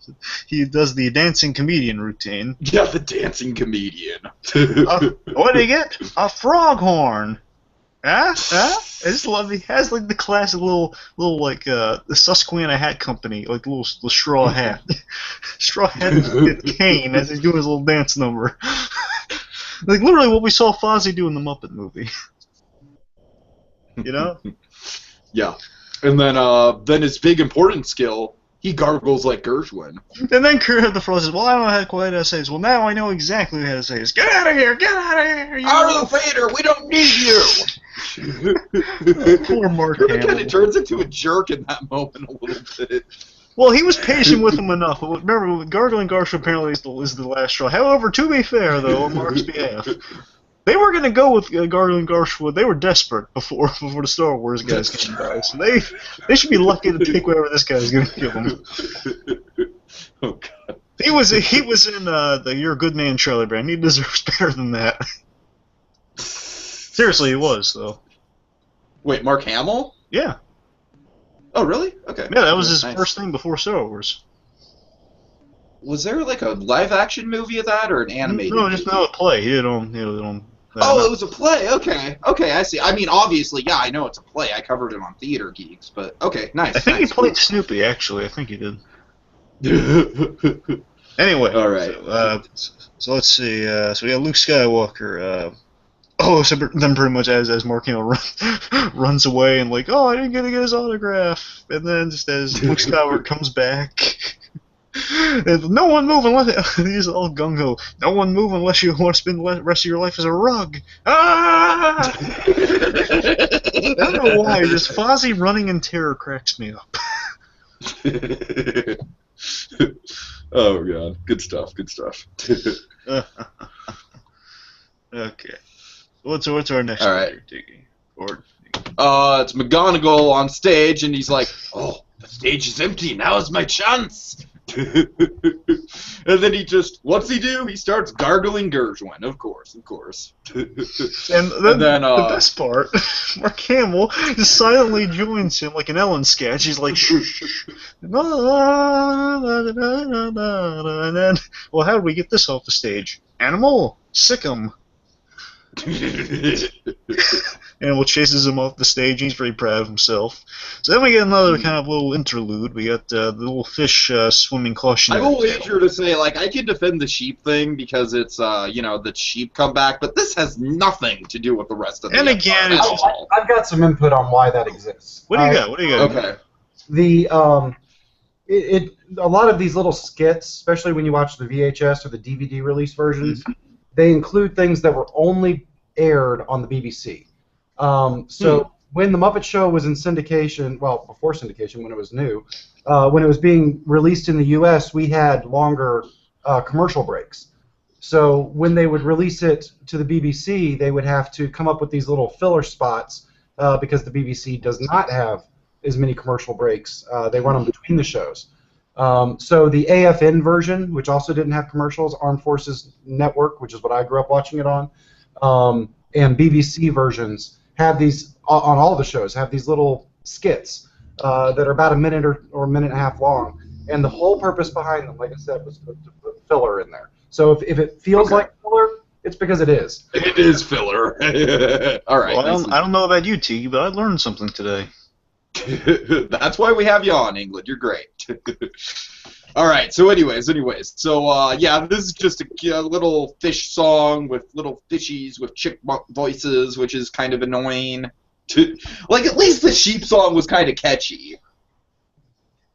he does the dancing comedian routine. Yeah, the dancing comedian. What do you get? A frog horn. I just love. He has like the classic little the Susquehanna Hat Company, like little straw hat, cane as he's doing his little dance number. Like literally what we saw Fozzie do in the Muppet movie. Yeah, and then his big important skill. He gargles like Gershwin. And then Kermit the Frog says, "Well, I don't know quite how to say this." "Well, now I know exactly how to say this. Get out of here! Get out of here! Out of the theater! We don't need you!" Poor Mark Kermit Hamill. kind of turns into a jerk in that moment a little bit. Well, he was patient with him enough. Remember, gargling Gershwin apparently is the last straw. However, to be fair, though, on Mark's behalf, they were going to go with gargling Gershwin. They were desperate before the Star Wars guys came by, so they should be lucky to take whatever this guy's going to give them. Oh God. He was in the "You're a Good Man" Charlie Brown. He deserves better than that. Seriously, he was though. Wait, Mark Hamill? Yeah. Oh, really? Okay. Yeah, that was his Nice. first thing before Star Wars. Was there like a live-action movie of that or an animated? No, just a play. He did on. Oh, it was a play. Okay, I see. I mean, obviously, yeah, I know it's a play. I covered it on Theater Geeks, but okay, nice. I think nice, he played Snoopy. Actually, I think he did. cool. Anyway, All right. So let's see. So we got Luke Skywalker. So then pretty much as Mark Hamill runs away and like, "Oh, I didn't get to get his autograph," and then just as Luke Skywalker comes back. No one move unless he's all gung ho. No one move unless you want to spend the rest of your life as a rug. Ah! I don't know why. Just Fozzie running in terror cracks me up. Oh God, good stuff. Okay. What's our next All right. Tiki? It's McGonagall on stage, and he's like, "Oh, the stage is empty. Now is my chance." And then what's he do? He starts gargling Gershwin, of course. And then the best part, Mark Hamill just silently joins him like an Ellen sketch. He's like, "Shh, shh." And then, well, how do we get this off the stage? Animal, sick 'em. Animal chases him off the stage. He's very proud of himself. So then we get another kind of little interlude. We got the little fish swimming cautionary. I will wager to say, like, I can defend the sheep thing because it's, the sheep come back, but this has nothing to do with the rest of the And again, it's just, I've got some input on why that exists. What do you got? Okay. A lot of these little skits, especially when you watch the VHS or the DVD release versions, they include things that were only aired on the BBC. So when the Muppet Show was in syndication, well, before syndication, when it was new, when it was being released in the U.S., we had longer commercial breaks. So when they would release it to the BBC, they would have to come up with these little filler spots because the BBC does not have as many commercial breaks. They run them between the shows. So the AFN version, which also didn't have commercials, Armed Forces Network, which is what I grew up watching it on, and BBC versions have these, on all the shows, have these little skits that are about a minute or a minute and a half long. And the whole purpose behind them, like I said, was to put filler in there. So if it feels like filler, it's because it is. It is filler. All right. Well, I don't know about you, Tiki, but I learned something today. That's why we have you on, England. You're great. All right. So, anyways. So, yeah, this is just a little fish song with little fishies with chipmunk voices, which is kind of annoying. Like, at least the sheep song was kind of catchy.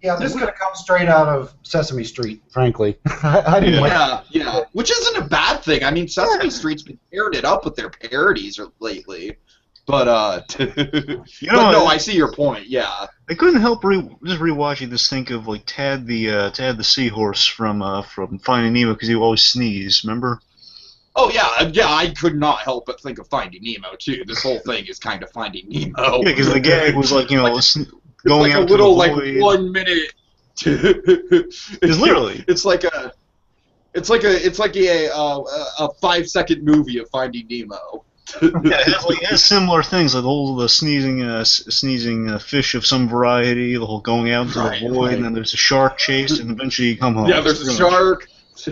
Yeah, this could have come straight out of Sesame Street, frankly. I didn't like it. Yeah. Which isn't a bad thing. I mean, Sesame Street's been paired it up with their parodies lately. But no, I see your point. Yeah, I couldn't help just rewatching this. Think of like Tad the seahorse from Finding Nemo because he would always sneeze. Remember? Oh yeah. I could not help but think of Finding Nemo too. This whole thing is kind of Finding Nemo. Yeah, because the gag was like going like out a little to the like 1 minute. It's literally. It's like a 5-second movie of Finding Nemo. Yeah, it has similar things, like the whole sneezing fish of some variety, the whole going out into the void, and then there's a shark chase, and eventually you come home. Yeah, there's a shark. So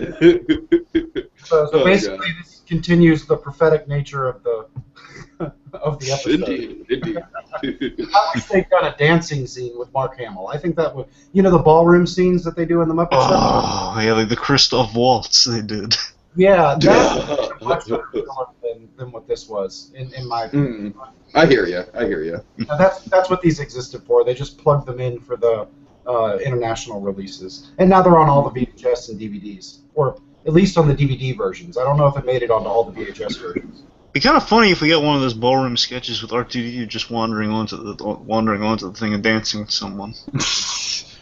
basically, this continues the prophetic nature of the episode. Indeed. I wish they'd done a dancing scene with Mark Hamill. I think that would, the ballroom scenes that they do in the Muppet Show. Oh, yeah, like the Christoph Waltz they did. Yeah, that's much better than what this was, in my opinion. I hear you. Now that's what these existed for. They just plugged them in for the international releases, and now they're on all the VHS and DVDs, or at least on the DVD versions. I don't know if it made it onto all the VHS versions. It'd be kind of funny if we got one of those ballroom sketches with R2D2 just wandering onto the thing and dancing with someone.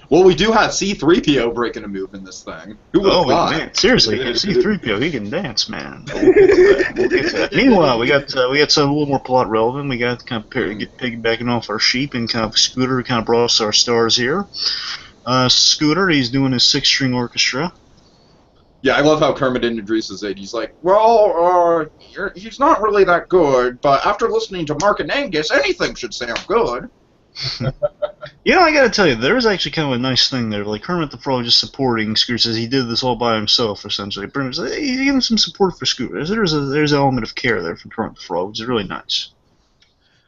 Well, we do have C-3PO breaking a move in this thing. Who would have thought? Man, seriously, C-3PO, he can dance, man. We'll get to that. Meanwhile, we got some a little more plot relevant. We got kind of piggybacking off our sheep, and kind of Scooter kind of brought us our stars here. Scooter, he's doing his 6-string orchestra. Yeah, I love how Kermit introduces it. He's like, well, he's not really that good, but after listening to Mark and Angus, anything should sound good. I gotta tell you, there is actually kind of a nice thing there. Like Kermit the Frog just supporting Scooter, says he did this all by himself, essentially. He's giving some support for Scooter. There's an element of care there from Kermit the Frog, which is really nice.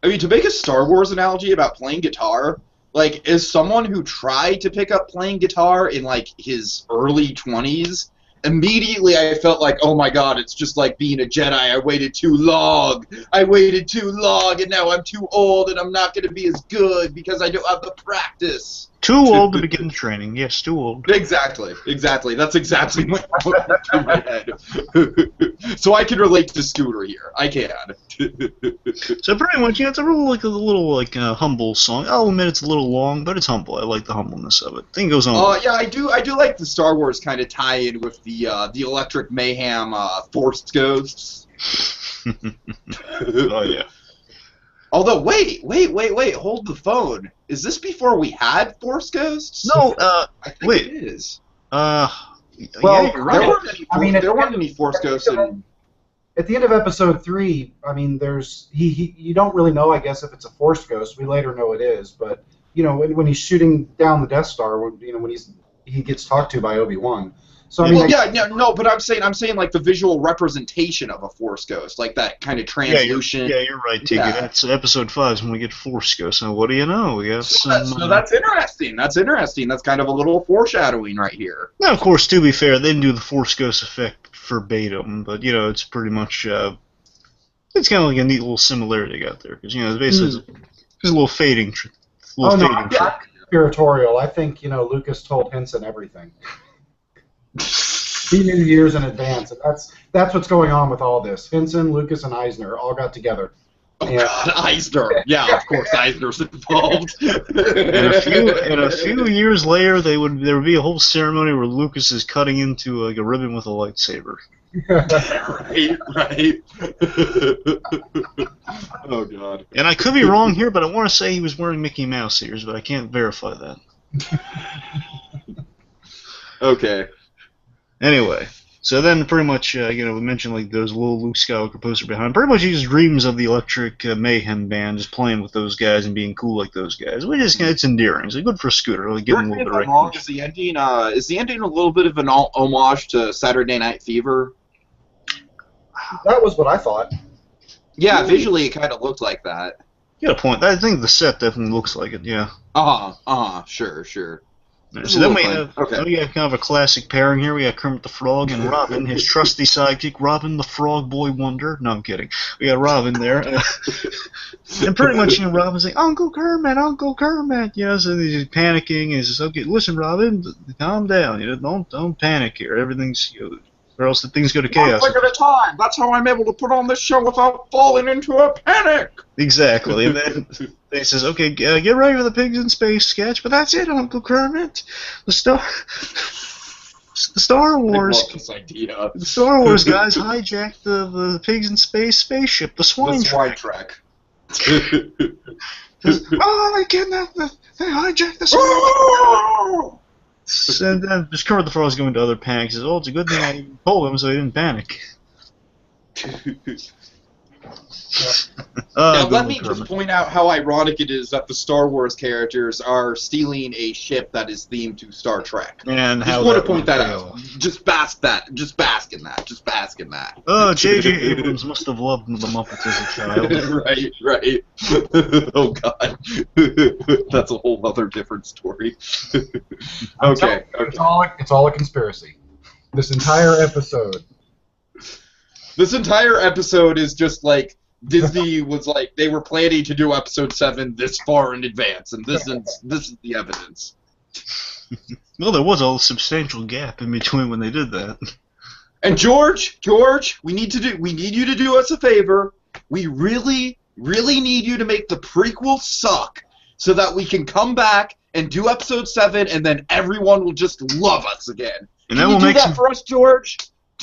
I mean, to make a Star Wars analogy about playing guitar, like, as someone who tried to pick up playing guitar in, like, his early 20s, immediately I felt like, oh my god, it's just like being a Jedi. I waited too long, and now I'm too old, and I'm not going to be as good because I don't have the practice. Too old to begin training. Yes, too old. Exactly. That's exactly what went through my head. So I can relate to Scooter here. I can. So pretty much, it's a little humble song. I'll admit it's a little long, but it's humble. I like the humbleness of it. Thing goes on. Yeah, I do like the Star Wars kind of tie-in with the Electric Mayhem Force Ghosts. Oh yeah. Although, wait, hold the phone. Is this before we had Force Ghosts? No, I think wait. it is. Well, yeah, you're right. There weren't any Force Ghosts in... At the end of Episode 3, I mean, you don't really know, I guess, if it's a Force Ghost. We later know it is, but, when he's shooting down the Death Star, when he gets talked to by Obi-Wan. So, I mean, but I'm saying like the visual representation of a Force Ghost, like that kind of translucent. Yeah, you're right, Tiki. Yeah. That's Episode 5 is when we get Force Ghosts. So what do you know? We got so that's interesting. That's kind of a little foreshadowing right here. Now, of course, to be fair, they didn't do the Force Ghost effect verbatim, but it's pretty much it's kind of like a neat little similarity got there because it's basically there's a little fading. Conspiratorial. I think Lucas told Henson everything. He knew years in advance, and that's what's going on with all this. Henson, Lucas, and Eisner all got together. Oh God, Eisner! Yeah, of course, Eisner's involved. and a few years later, there would be a whole ceremony where Lucas is cutting into like a ribbon with a lightsaber. Right, right. Oh god. And I could be wrong here, but I want to say he was wearing Mickey Mouse ears, but I can't verify that. Okay. Anyway, so then pretty much, we mentioned like there's a little Luke Skywalker poster behind. Pretty much he just dreams of the Electric Mayhem Band, just playing with those guys and being cool like those guys. Which is, it's endearing. It's good for Scooter. Like, give him a little bit of wrong. recognition. Is the ending a little bit of an homage to Saturday Night Fever? That was what I thought. Yeah, visually it kind of looked like that. You got a point. I think the set definitely looks like it. Yeah. Sure. So then we have kind of a classic pairing here. We got Kermit the Frog and Robin, his trusty sidekick, Robin the Frog Boy Wonder. No, I'm kidding. We got Robin there. And pretty much, Robin's like, Uncle Kermit. So he's panicking. He's just, okay, listen, Robin, calm down. Don't panic here. Everything's, or else things go to chaos. One thing at a time. That's how I'm able to put on this show without falling into a panic. Exactly. And then he says, okay, get ready for the Pigs in Space sketch, but that's it, Uncle Kermit. The Star Wars. I love this idea. The Star Wars guys hijacked the Pigs in Space spaceship, the Swine Trek. They kidnapped they hijacked the Swine Trek. And then just Kermit the Frog's going to other panics. He says, it's a good thing I told him so he didn't panic. Now let me just point out how ironic it is that the Star Wars characters are stealing a ship that is themed to Star Trek. And just how want to point that out. Just bask in that. Oh, J.J. Abrams must have loved the Muppets as a child. Right. Oh god, that's a whole other different story. Okay. It's all a conspiracy. This entire episode. This entire episode is just like Disney was like they were planning to do episode 7 this far in advance, and this is the evidence. Well, there was a substantial gap in between when they did that. And George, we need you to do us a favor. We really need you to make the prequel suck, so that we can come back and do episode 7, and then everyone will just love us again. And Can you do that for us, George?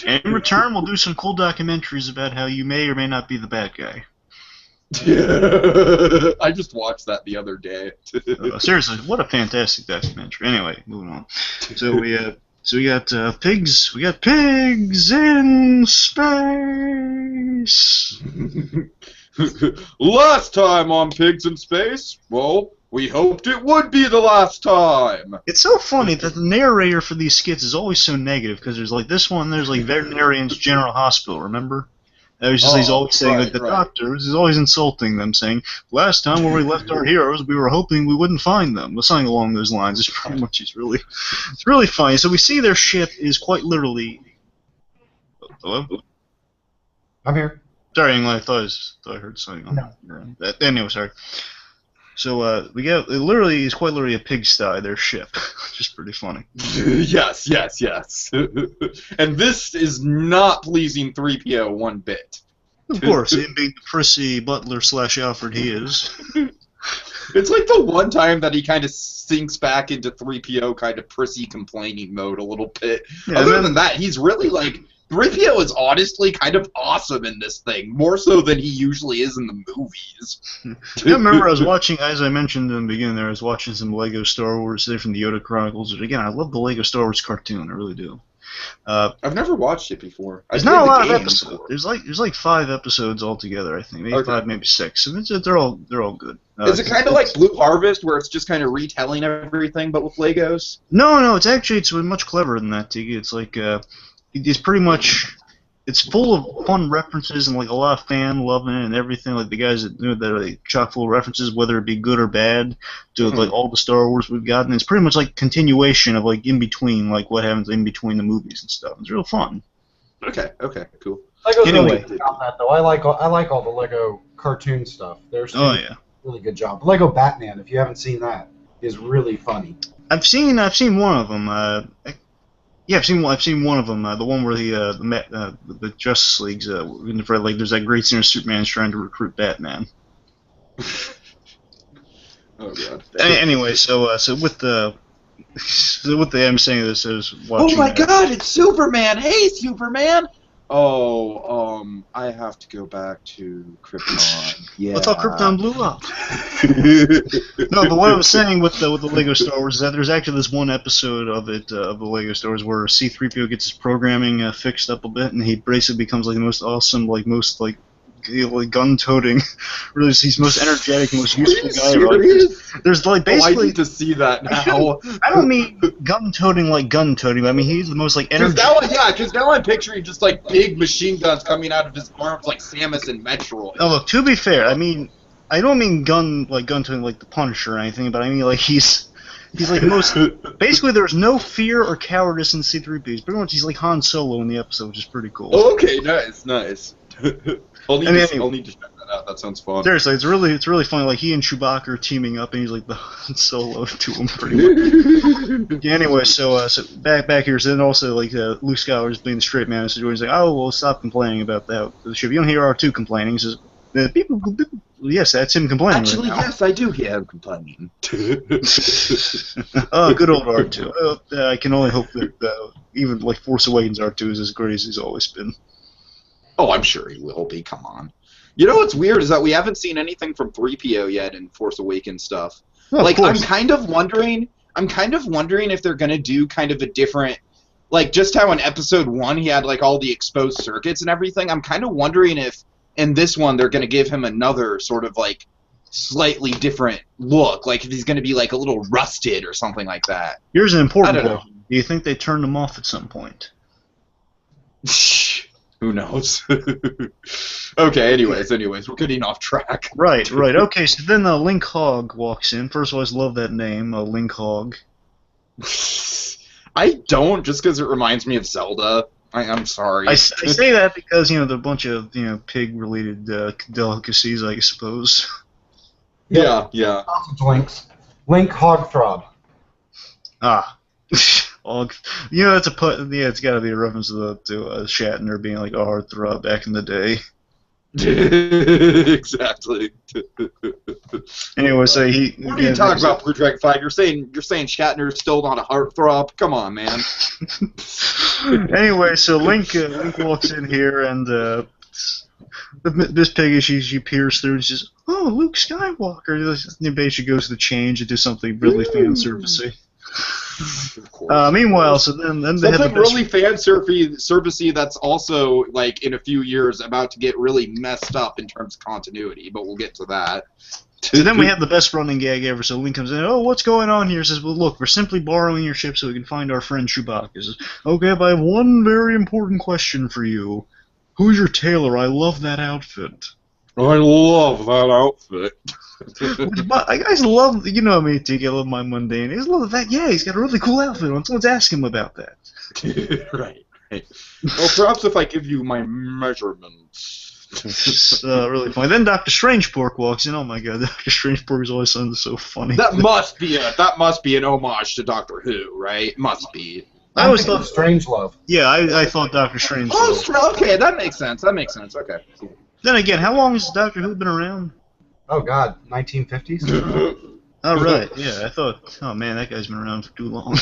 And in return, we'll do some cool documentaries about how you may or may not be the bad guy. I just watched that the other day. Seriously, what a fantastic documentary. Anyway, moving on. So we got pigs. We got pigs in space. Last time on Pigs in Space, well, we hoped it would be the last time. It's so funny that the narrator for these skits is always so negative, because there's like this one, there's like Veterinarians General Hospital, remember? He's always saying, like, the doctors, he's always insulting them, saying, last time when we left our heroes, we were hoping we wouldn't find them. Well, something along those lines. It's pretty much, it's really funny. So we see their ship is quite literally... Hello? I'm here. Sorry, I thought I heard something. No. Anyway, sorry. So it literally is quite literally a pigsty, their ship, which is pretty funny. Yes. And this is not pleasing 3PO one bit. Of course, him being the prissy butler / Alfred he is. It's like the one time that he kind of sinks back into 3PO kind of prissy complaining mode a little bit. Yeah, Other than that, he's really like... 3PO is honestly kind of awesome in this thing, more so than he usually is in the movies. I remember I was watching, as I mentioned in the beginning there, I was watching some Lego Star Wars there from the Yoda Chronicles. And again, I love the Lego Star Wars cartoon, I really do. I've never watched it before. There's not a lot of episodes. There's like 5 episodes altogether, I think. Maybe 5, maybe 6. And they're all good. Is it kind of like Blue Harvest, where it's just kind of retelling everything, but with Legos? No, it's much cleverer than that, Tiki. It's like... It's pretty much, it's full of fun references and like a lot of fan loving it and everything. Like the guys that do that are like chock full of references, whether it be good or bad, to like all the Star Wars we've gotten. It's pretty much like continuation of like in between, like what happens in between the movies and stuff. It's real fun. Okay, cool. Lego's really good about that though. I like all the Lego cartoon stuff. There's really good job. Lego Batman, if you haven't seen that, is really funny. I've seen one of them. Yeah, I've seen one of them. The one where the Justice League's like there's that great scene where Superman's trying to recruit Batman. Oh god. Anyway, so with the I'm saying this is watching. Oh my god, it's Superman! Hey, Superman! I have to go back to Krypton. Yeah. I thought Krypton blew up. No, but what I was saying with the Lego Star Wars is that there's actually this one episode of it of the Lego Star Wars where C-3PO gets his programming fixed up a bit, and he basically becomes like the most awesome, like most like gun-toting, really he's most energetic, most useful guy. There's like basically. I need to see that now. I don't mean gun-toting like gun-toting, but I mean he's the most like energetic. Because now I'm picturing just like big machine guns coming out of his arms like Samus and Metroid. Oh, look, to be fair, I mean I don't mean gun-toting like the Punisher or anything, but I mean like he's like most. Basically, there's no fear or cowardice in C-3PO. Pretty much, he's like Han Solo in the episode, which is pretty cool. Okay, nice. I'll need to check that out. That sounds fun. Seriously, it's really funny. Like he and Chewbacca are teaming up, and he's like the Han Solo to him, pretty much. Yeah, anyway, so back here. So then also like Luke Skywalker's being the straight man. So he's like, oh well, stop complaining about that. The ship. You don't hear R2 complaining. He says, people. Yes, that's him complaining. Actually, right now. yes, I do hear him complaining. Oh, good old R2. I can only hope that even like Force Awakens R2 is as great as he's always been. Oh, I'm sure he will be. Come on. You know what's weird is that we haven't seen anything from 3PO yet in Force Awakens stuff. Well, like, I'm kind of wondering if they're gonna do kind of a different, like just how in Episode 1 he had like all the exposed circuits and everything. I'm kind of wondering if in this one they're gonna give him another sort of like slightly different look, like if he's gonna be like a little rusted or something like that. Here's an important I don't question. Do you think they turned him off at some point? Who knows? Okay, anyways, we're getting off track. Right. Okay, so then Link Hog walks in. First of all, I just love that name, Link Hog. I don't, just because it reminds me of Zelda. I'm sorry. I say that because, there are a bunch of, pig-related delicacies, I suppose. Yeah. Links. Link Hogthrob. Ah. Hog. That's a put. Yeah, it's got to be a reference to Shatner being like a heartthrob back in the day. Exactly. Anyway, so he. What are you talking about, BlueDragonFive? You're saying Shatner's still not a heartthrob? Come on, man. Anyway, so Link walks in here, and Miss Piggy she peers through and she says, "Oh, Luke Skywalker." Maybe she goes to change and do something really fan servicey. Meanwhile, so then they have something really fan servicey that's also like in a few years about to get really messed up in terms of continuity, but we'll get to that. So then we have the best running gag ever. So Link comes in, oh, what's going on here? He says, well, look, we're simply borrowing your ship so we can find our friend Chewbacca. He says, okay, but I have one very important question for you. Who's your tailor? I love that outfit. I love that outfit. I guys love, me, Tiki, I love my mundane. I just love the fact, yeah, he's got a really cool outfit on. Someone's asking him about that. Right. Well, perhaps if I give you my measurements. It's really funny. Then Dr. Strangepork walks in. Oh my god, Dr. Strangepork is always so funny. That must be an homage to Doctor Who, right? Must be. I always thought Strangelove. Yeah, I thought Dr. Strangelove. Oh, okay, that makes sense. Okay. Cool. Then again, how long has Doctor Who been around? Oh god, 1950s? Oh right, yeah, I thought, oh man, that guy's been around for too long.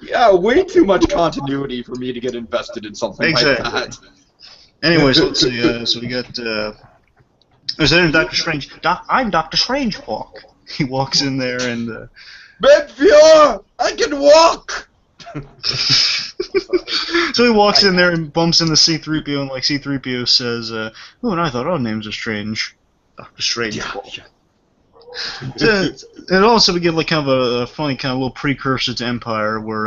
Yeah, way too much continuity for me to get invested in something like that. Anyways, let's see, so we got, is there Dr. Strange? I'm Dr. Strangepork. He walks in there and, Bedfjord, I can walk! So he walks in there and bumps into C-3PO, and like C-3PO says, oh, and I thought our names are strange. Dr. Strange. Yeah. And also we get like kind of a funny kind of little precursor to Empire where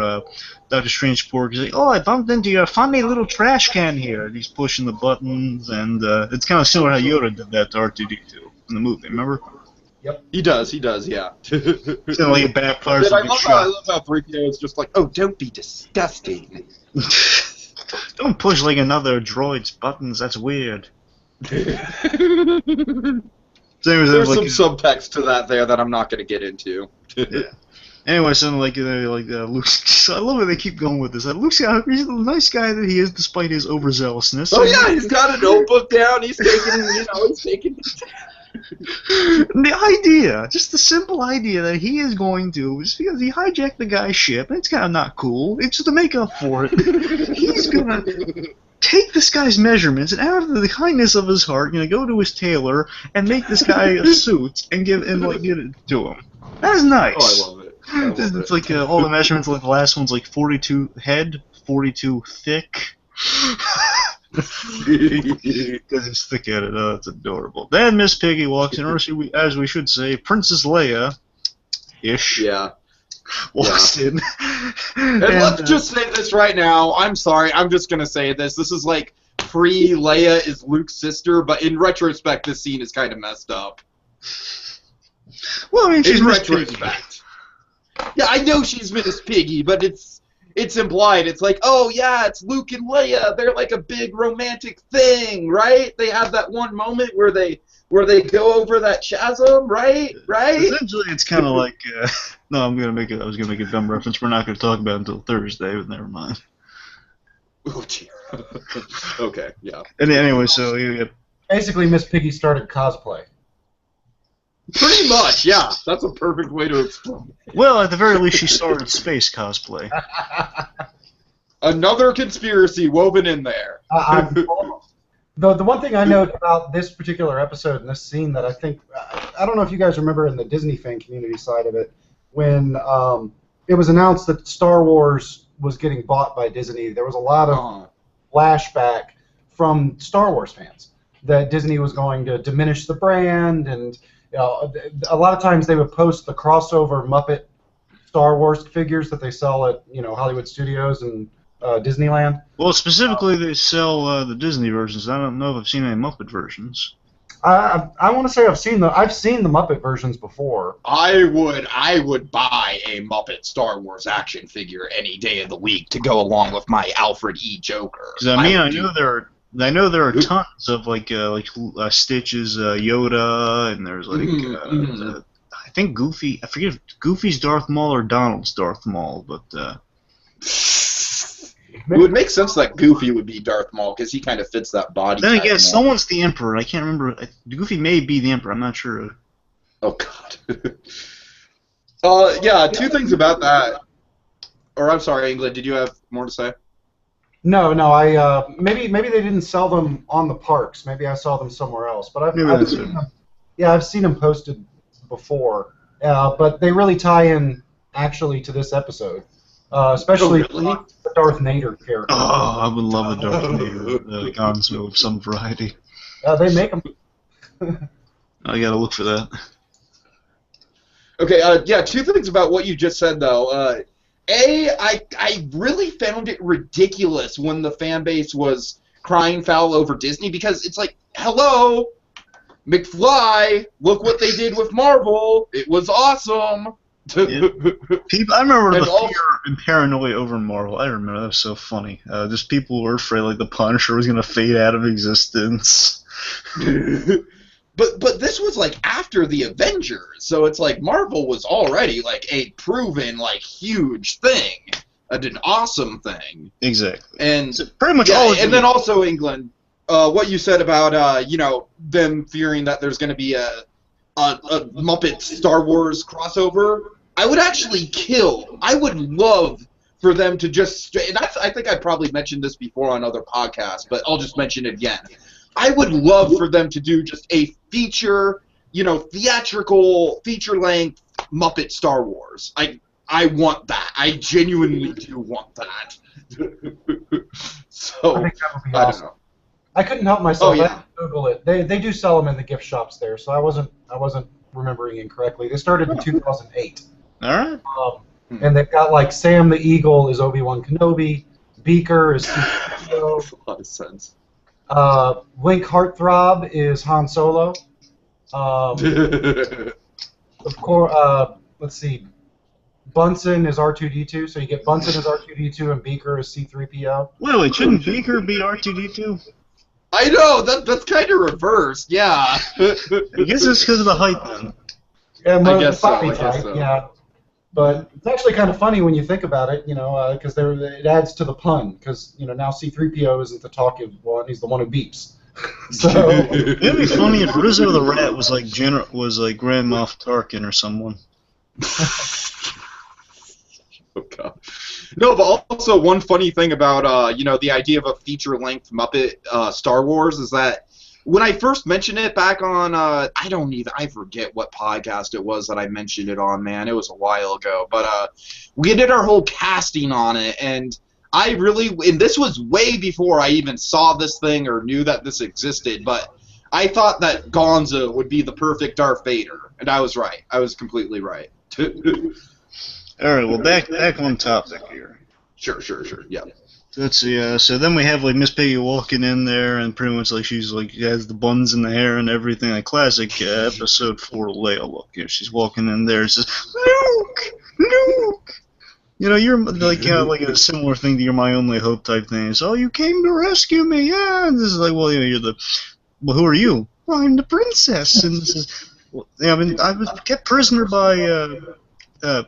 Dr. Strangepork is like, oh, I bumped into your funny little trash can here. And he's pushing the buttons, and it's kind of similar how Yoda did that to R2-D2 in the movie, remember? Yep. He does, yeah. So like it backfires. I love how 3PO is just like, oh, don't be disgusting. Don't push like another droid's buttons, that's weird. There's some subtext to that there that I'm not going to get into. Yeah. Anyway, so Luke, I love it they keep going with this. Luke's he's the nice guy that he is despite his overzealousness. Oh yeah, he's got a notebook down, he's taking. The idea, just the simple idea that he is going to, just because he hijacked the guy's ship, and it's kind of not cool, it's just to make up for it, he's gonna take this guy's measurements and out of the kindness of his heart, go to his tailor and make this guy a suit and give it to him. That is nice. Oh, I love it. It's like all the measurements, like the last one's like 42 head, 42 thick. Because it's thick headed. Oh, it's adorable. Then Miss Piggy walks in, or as we should say, Princess Leia ish. Yeah. Walks in. And let's just say this right now. I'm sorry. I'm just going to say this. This is like pre-Leia is Luke's sister, but in retrospect, this scene is kind of messed up. Well, I mean, she's in Miss retrospect. Piggy. Yeah, I know she's Miss Piggy, but it's implied. It's like, oh, yeah, it's Luke and Leia. They're like a big romantic thing, right? They have that one moment where they go over that chasm, right? Essentially, it's kind of like... no, I was going to make a dumb reference. We're not going to talk about it until Thursday, but never mind. Oh, dear. Okay, yeah. And anyway, so... Yeah. Basically, Miss Piggy started cosplay. Pretty much, yeah. That's a perfect way to explain it. Well, at the very least, she started space cosplay. Another conspiracy woven in there. The one thing I note about this particular episode and this scene that I think, I don't know if you guys remember in the Disney fan community side of it, when it was announced that Star Wars was getting bought by Disney, there was a lot of flashback from Star Wars fans that Disney was going to diminish the brand, and a lot of times they would post the crossover Muppet Star Wars figures that they sell at Hollywood Studios and Disneyland. Well, specifically, they sell the Disney versions. I don't know if I've seen any Muppet versions. I want to say I've seen the Muppet versions before. I would buy a Muppet Star Wars action figure any day of the week to go along with my Alfred E. Joker. Because I know there are tons of Stitch's Yoda, and there's I think Goofy. I forget if Goofy's Darth Maul or Donald's Darth Maul, but. It would make sense that Goofy would be Darth Maul because he kind of fits that body. Then I guess someone's the Emperor. I can't remember. Goofy may be the Emperor. I'm not sure. Oh God. Yeah. Two things about that. Or I'm sorry, England. Did you have more to say? No. I maybe they didn't sell them on the parks. Maybe I saw them somewhere else. But I've seen them. Yeah, I've seen them posted before. But they really tie in actually to this episode. Especially the Darth Vader character. Oh, I would love a Darth Vader gonzo of some variety. They make them. I gotta look for that. Okay, yeah, two things about what you just said, though. I really found it ridiculous when the fan base was crying foul over Disney, because it's like, hello, McFly, look what they did with Marvel. It was awesome. Yeah. I remember the fear and paranoia over Marvel. I remember that was so funny. Just people were afraid like the Punisher was gonna fade out of existence. But this was like after the Avengers, so it's like Marvel was already like a proven like huge thing, an awesome thing. Exactly. And so pretty much all. And then also England, what you said about them fearing that there's gonna be a Muppet Star Wars crossover. I would love for them to just, and I think I probably mentioned this before on other podcasts, but I'll just mention it again. I would love for them to do just a feature, theatrical, feature-length Muppet Star Wars. I want that. I genuinely do want that. So, I think that would be awesome. I don't know. I couldn't help myself. Oh, yeah. I had to Google it. They do sell them in the gift shops there, so I wasn't remembering incorrectly. They started in 2008. All right. And they've got like Sam the Eagle is Obi-Wan Kenobi, Beaker is Makes a lot of sense. Link Heartthrob is Han Solo. Of course, let's see. Bunsen is R2-D2, so you get Bunsen as R2-D2 and Beaker as C-3PO. Wait, shouldn't Beaker be R2-D2? I know, that's kind of reversed, yeah. I guess it's because of the height then. Yeah, I guess so. Yeah. But it's actually kind of funny when you think about it, because it adds to the pun, because now C-3PO isn't the talkative one, he's the one who beeps. So It'd be funny if Rizzo the Rat was like Grand Moff Tarkin or someone. Oh god. No, but also one funny thing about the idea of a feature-length Muppet Star Wars is that when I first mentioned it back on I forget what podcast it was that I mentioned it on, man. It was a while ago, but we did our whole casting on it, and this was way before I even saw this thing or knew that this existed, but I thought that Gonzo would be the perfect Darth Vader, and I was right. I was completely right. All right, well, back on topic here. Sure, yeah. Let's see. So then we have like Miss Piggy walking in there, and pretty much like she has the buns in the hair and everything, like classic episode 4 Leia look. You know, she's walking in there and says, "Luke." You know, you're like like a similar thing to "You're My Only Hope" type thing. So, you came to rescue me, yeah. And this is like, well, who are you? Well, I'm the princess. And this is, I was kept prisoner by Darth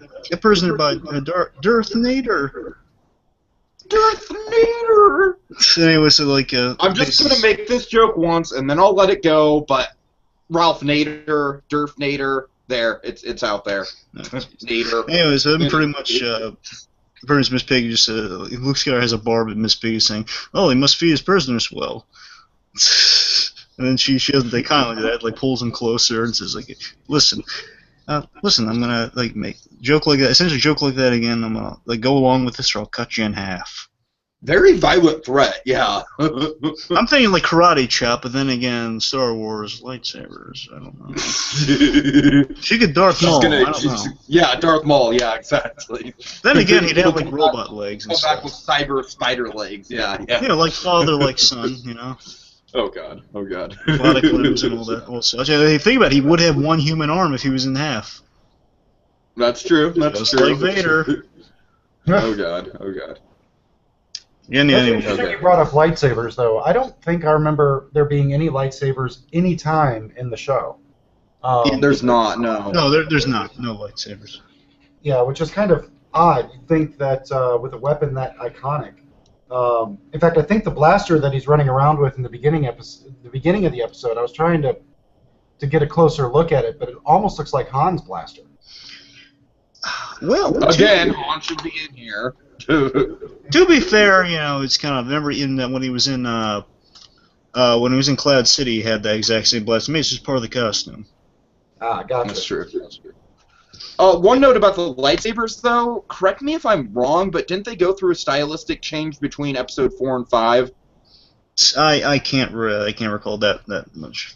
Nader. Darth Nader! Anyway, so like, I'm just gonna make this joke once, and then I'll let it go, but Ralph Nader, Darth Nader, there, it's out there. Nader. Anyway, so then pretty much Miss Piggy just Luke Skywalker has a barb at Miss Piggy saying, "Oh, he must feed his prisoners well." And then she doesn't take kindly to that, like pulls him closer and says like, listen, I'm gonna like make joke like that, essentially joke like that again. I'm gonna like go along with this, or I'll cut you in half. Very violent threat, yeah. I'm thinking like karate chop, but then again, Star Wars lightsabers. I don't know. She could Darth Maul. I don't know. Yeah, Darth Maul. Yeah, exactly. Then again, he'd have like robot legs and Come stuff. back with cyber spider legs. Yeah. Yeah, like father, like son. You know. Oh god. Robotic limbs and all that. All such. Think about it, he would have one human arm if he was in half. That's true. Just like Vader. Oh god. Yeah, that's interesting you brought up lightsabers, though. I don't think I remember there being any lightsabers any time in the show. There's not, no. No, there's not. No lightsabers. Yeah, which is kind of odd. You'd think that with a weapon that iconic. In fact, I think the blaster that he's running around with in the beginning of the episode, I was trying to get a closer look at it, but it almost looks like Han's blaster. Well, again, Han should be in here. To be fair, you know, it's kind of, remember when he was in Cloud City, he had that exact same blaster. Maybe it's just part of the costume. Gotcha. That's true. One note about the lightsabers, though. Correct me if I'm wrong, but didn't they go through a stylistic change between Episode 4 and 5? I can't recall that much.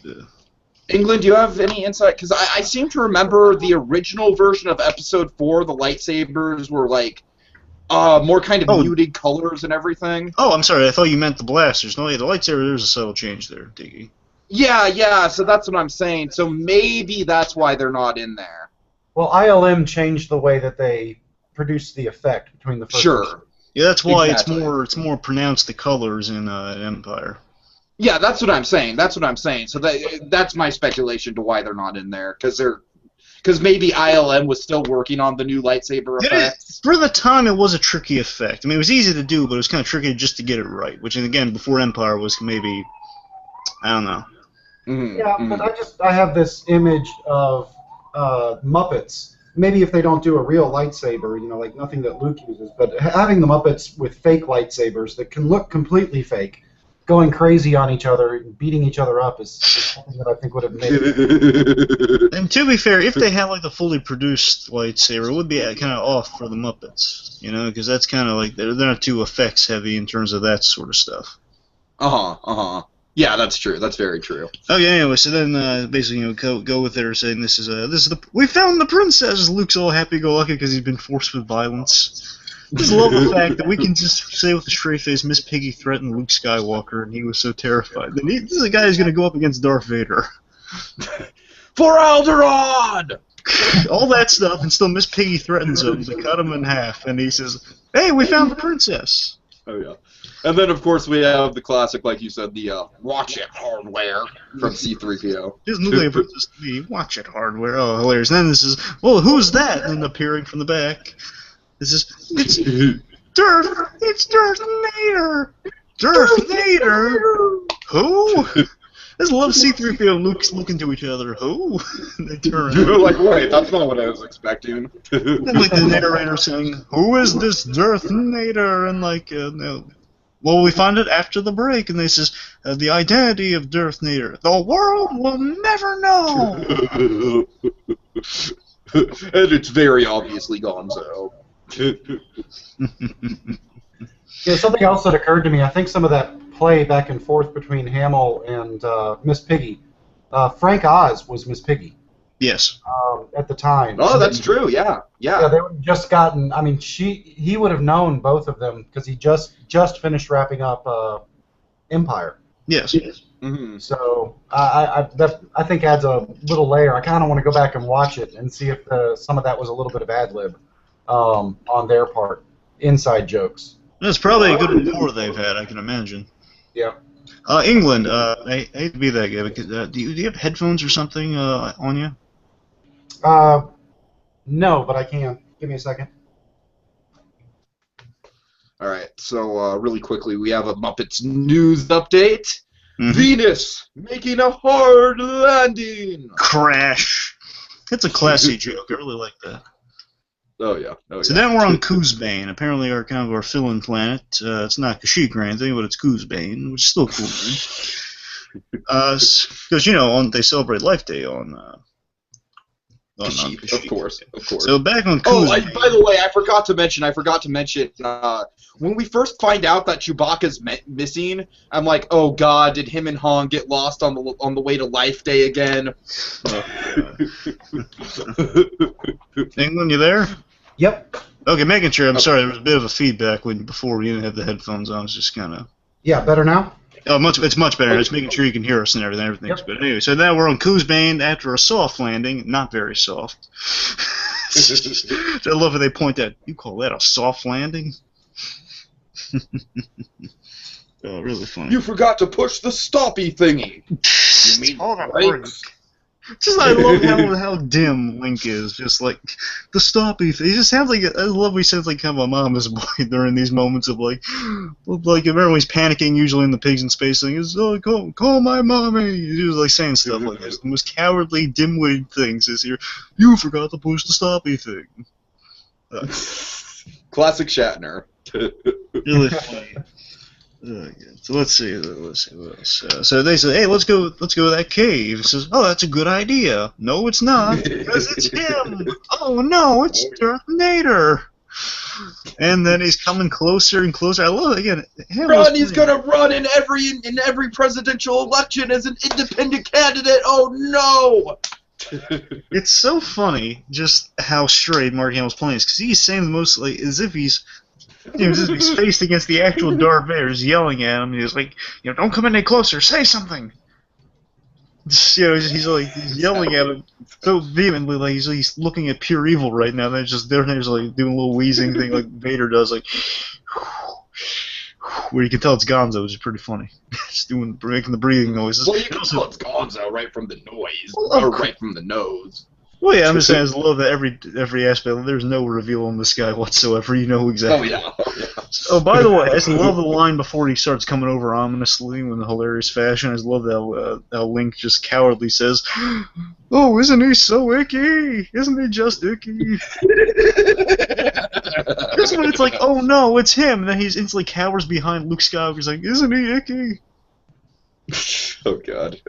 England, do you have any insight? Because I seem to remember the original version of Episode 4, the lightsabers were like more kind of muted colors and everything. Oh, I'm sorry. I thought you meant the blasters. No, yeah, the lightsaber, there's a subtle change there, Tiki. Yeah, so that's what I'm saying. So maybe that's why they're not in there. Well, ILM changed the way that they produced the effect between the first. Sure. Yeah, that's why it's more pronounced, the colors in Empire. Yeah, that's what I'm saying. So that's my speculation to why they're not in there, because maybe ILM was still working on the new lightsaber effect. For the time, it was a tricky effect. I mean, it was easy to do, but it was kind of tricky just to get it right. Which, again, before Empire was maybe, I don't know. Mm-hmm. Yeah, but I have this image of Muppets. Maybe if they don't do a real lightsaber, you know, like nothing that Luke uses, but having the Muppets with fake lightsabers that can look completely fake, going crazy on each other and beating each other up is something that I think would have made it. And to be fair, if they had like the fully produced lightsaber, it would be kind of off for the Muppets, you know, because that's kind of like they're not too effects heavy in terms of that sort of stuff. Yeah, that's true. That's very true. Okay, anyway, so then basically, you know, go with her saying this is we found the princess. Luke's all happy-go-lucky because he's been forced with violence. I just love the fact that we can just say with a straight face, Miss Piggy threatened Luke Skywalker, and he was so terrified. Then this is a guy who's going to go up against Darth Vader. For Alderaan! All that stuff, and still Miss Piggy threatens him to cut him in half, and he says, "Hey, we found the princess." Oh yeah. And then, of course, we have the classic, like you said, the watch it hardware from C-3PO. His movie princess to me, watch it hardware. Oh, hilarious. And then this is, well, who's that? And then appearing from the back. This is, it's Darth Vader. Darth Vader. Who? I just love C-3PO and Luke looking to each other. Who? They turn You're around. like, wait, that's not what I was expecting. And like the narrator saying, "Who is this Darth Vader?" And like, no. Well, we find it after the break, and they says, "The identity of Darth Vader, the world will never know." And it's very obviously Gonzo. Something else that occurred to me, I think some of that play back and forth between Hamill and Miss Piggy, Frank Oz was Miss Piggy Yes. at the time. Oh, that's true. Yeah. Yeah, they would have just gotten. I mean, he would have known both of them because he just finished wrapping up Empire. Yes. Mm-hmm. So that I think adds a little layer. I kind of want to go back and watch it and see if some of that was a little bit of ad lib on their part, inside jokes. That's probably a good rapport they've had, I can imagine. Yeah. England, I hate to be that guy, but do you have headphones or something on you? No, but I can. Give me a second. All right, so really quickly, we have a Muppets news update. Mm-hmm. Venus making a hard landing. Crash. That's a classy joke. I really like that. Oh yeah. Oh yeah. So now we're on Coosbane, apparently our fill-in planet. It's not Kashyyyk or anything, but it's Coosbane, which is still cool. Because they celebrate Life Day on Kashyyyk, of course. So back on Coosbane. Oh, by the way, I forgot to mention. When we first find out that Chewbacca's missing, I'm like, oh god, did him and Han get lost on the way to Life Day again? England, you there? Yep. Okay, making sure. I'm sorry, there was a bit of a feedback before we didn't have the headphones on. It's just kind of. Yeah, better now? Oh, it's much better. Just making sure you can hear us and everything. Everything's good. Anyway, so now we're on Coosbane after a soft landing. Not very soft. I love how they point out. You call that a soft landing? Oh, really funny. You forgot to push the stoppy thingy. You mean brakes? Just I love how dim Link is. Just like the stoppy thing. He just sounds like I love. He sounds like kind of a mama's boy during these moments of like remember when he's panicking usually in the Pigs in Space thing. Is call my mommy. He was like saying stuff like this. The most cowardly, dim-witted things is here. You forgot to push the stoppy thing. Classic Shatner. Really funny. So let's see what else. So they say, hey, let's go to that cave. He says, oh, that's a good idea. No, it's not, because it's him. Oh no, it's Darth Vader. And then he's coming closer and closer. I love it again. Run! He's gonna run in every presidential election as an independent candidate. Oh no! It's so funny just how straight Mark Hamill's playing is, because he's saying the most as if he's. He's faced against the actual Darth Vader. He's yelling at him. He's like, don't come any closer. Say something. He's yelling at him so vehemently, like he's looking at pure evil right now. They're doing a little wheezing thing like Vader does, like where you can tell it's Gonzo, which is pretty funny. Just making the breathing noises. Well, you can tell it's Gonzo right from the noise, or right from the nose. Well, yeah, I'm just saying, I love that every aspect. There's no reveal on this guy whatsoever. You know exactly. Oh, yeah. Oh, by the way, I just love the line before he starts coming over ominously in a hilarious fashion. I just love how Link just cowardly says, oh, isn't he so icky? Isn't he just icky? This one, it's like, oh no, it's him. And then he instantly cowers behind Luke Skywalker. He's like, isn't he icky? Oh, God.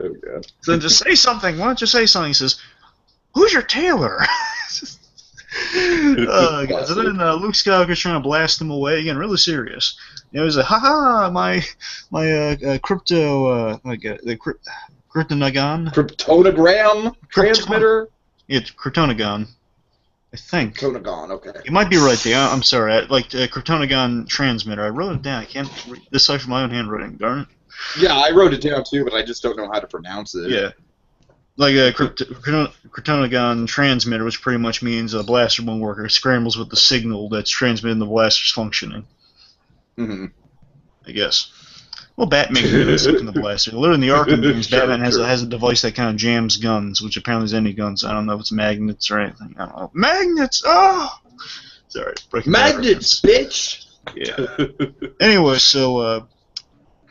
So then just say something. Why don't you say something? He says, who's your tailor? So then Luke Skywalker's trying to blast him away again, really serious. He's like, haha, my crypto, Kryptonagon? Kryptonogram transmitter? Yeah, Kryptonagon. I think. Kryptonagon, okay. You might be right there. I'm sorry. Kryptonagon transmitter. I wrote it down. I can't decipher my own handwriting, darn it. Yeah, I wrote it down too, but I just don't know how to pronounce it. Yeah. Like a Kryptonagon transmitter, which pretty much means a blaster won't work. It scrambles with the signal that's transmitting the blaster's functioning. Mm-hmm. I guess. Well, Batman can stick in the blaster. Literally in the Arkham games, Batman has a device that kind of jams guns, which apparently is any guns. I don't know if it's magnets or anything. I don't know. Magnets! Oh! Sorry. Magnets, bitch! Yeah. Anyway, so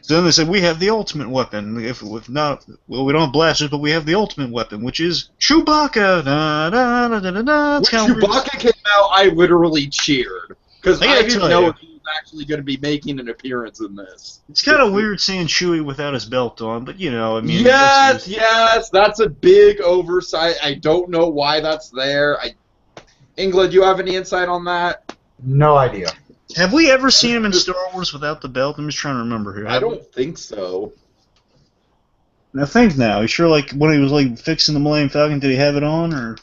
So then they said, we have the ultimate weapon. If not, well, we don't have blasters, but we have the ultimate weapon, which is Chewbacca. Da, da, da, da, da, da. When Chewbacca came out, I literally cheered. Because I didn't know if he was actually going to be making an appearance in this. It's kind of weird seeing Chewie without his belt on, but you know, I mean... Yes, that's a big oversight. I don't know why that's there. England, do you have any insight on that? No idea. Have we ever seen him in Star Wars without the belt? I'm just trying to remember here. I don't think so. I think now. You sure, like, when he was, like, fixing the Millennium Falcon, did he have it on, or...?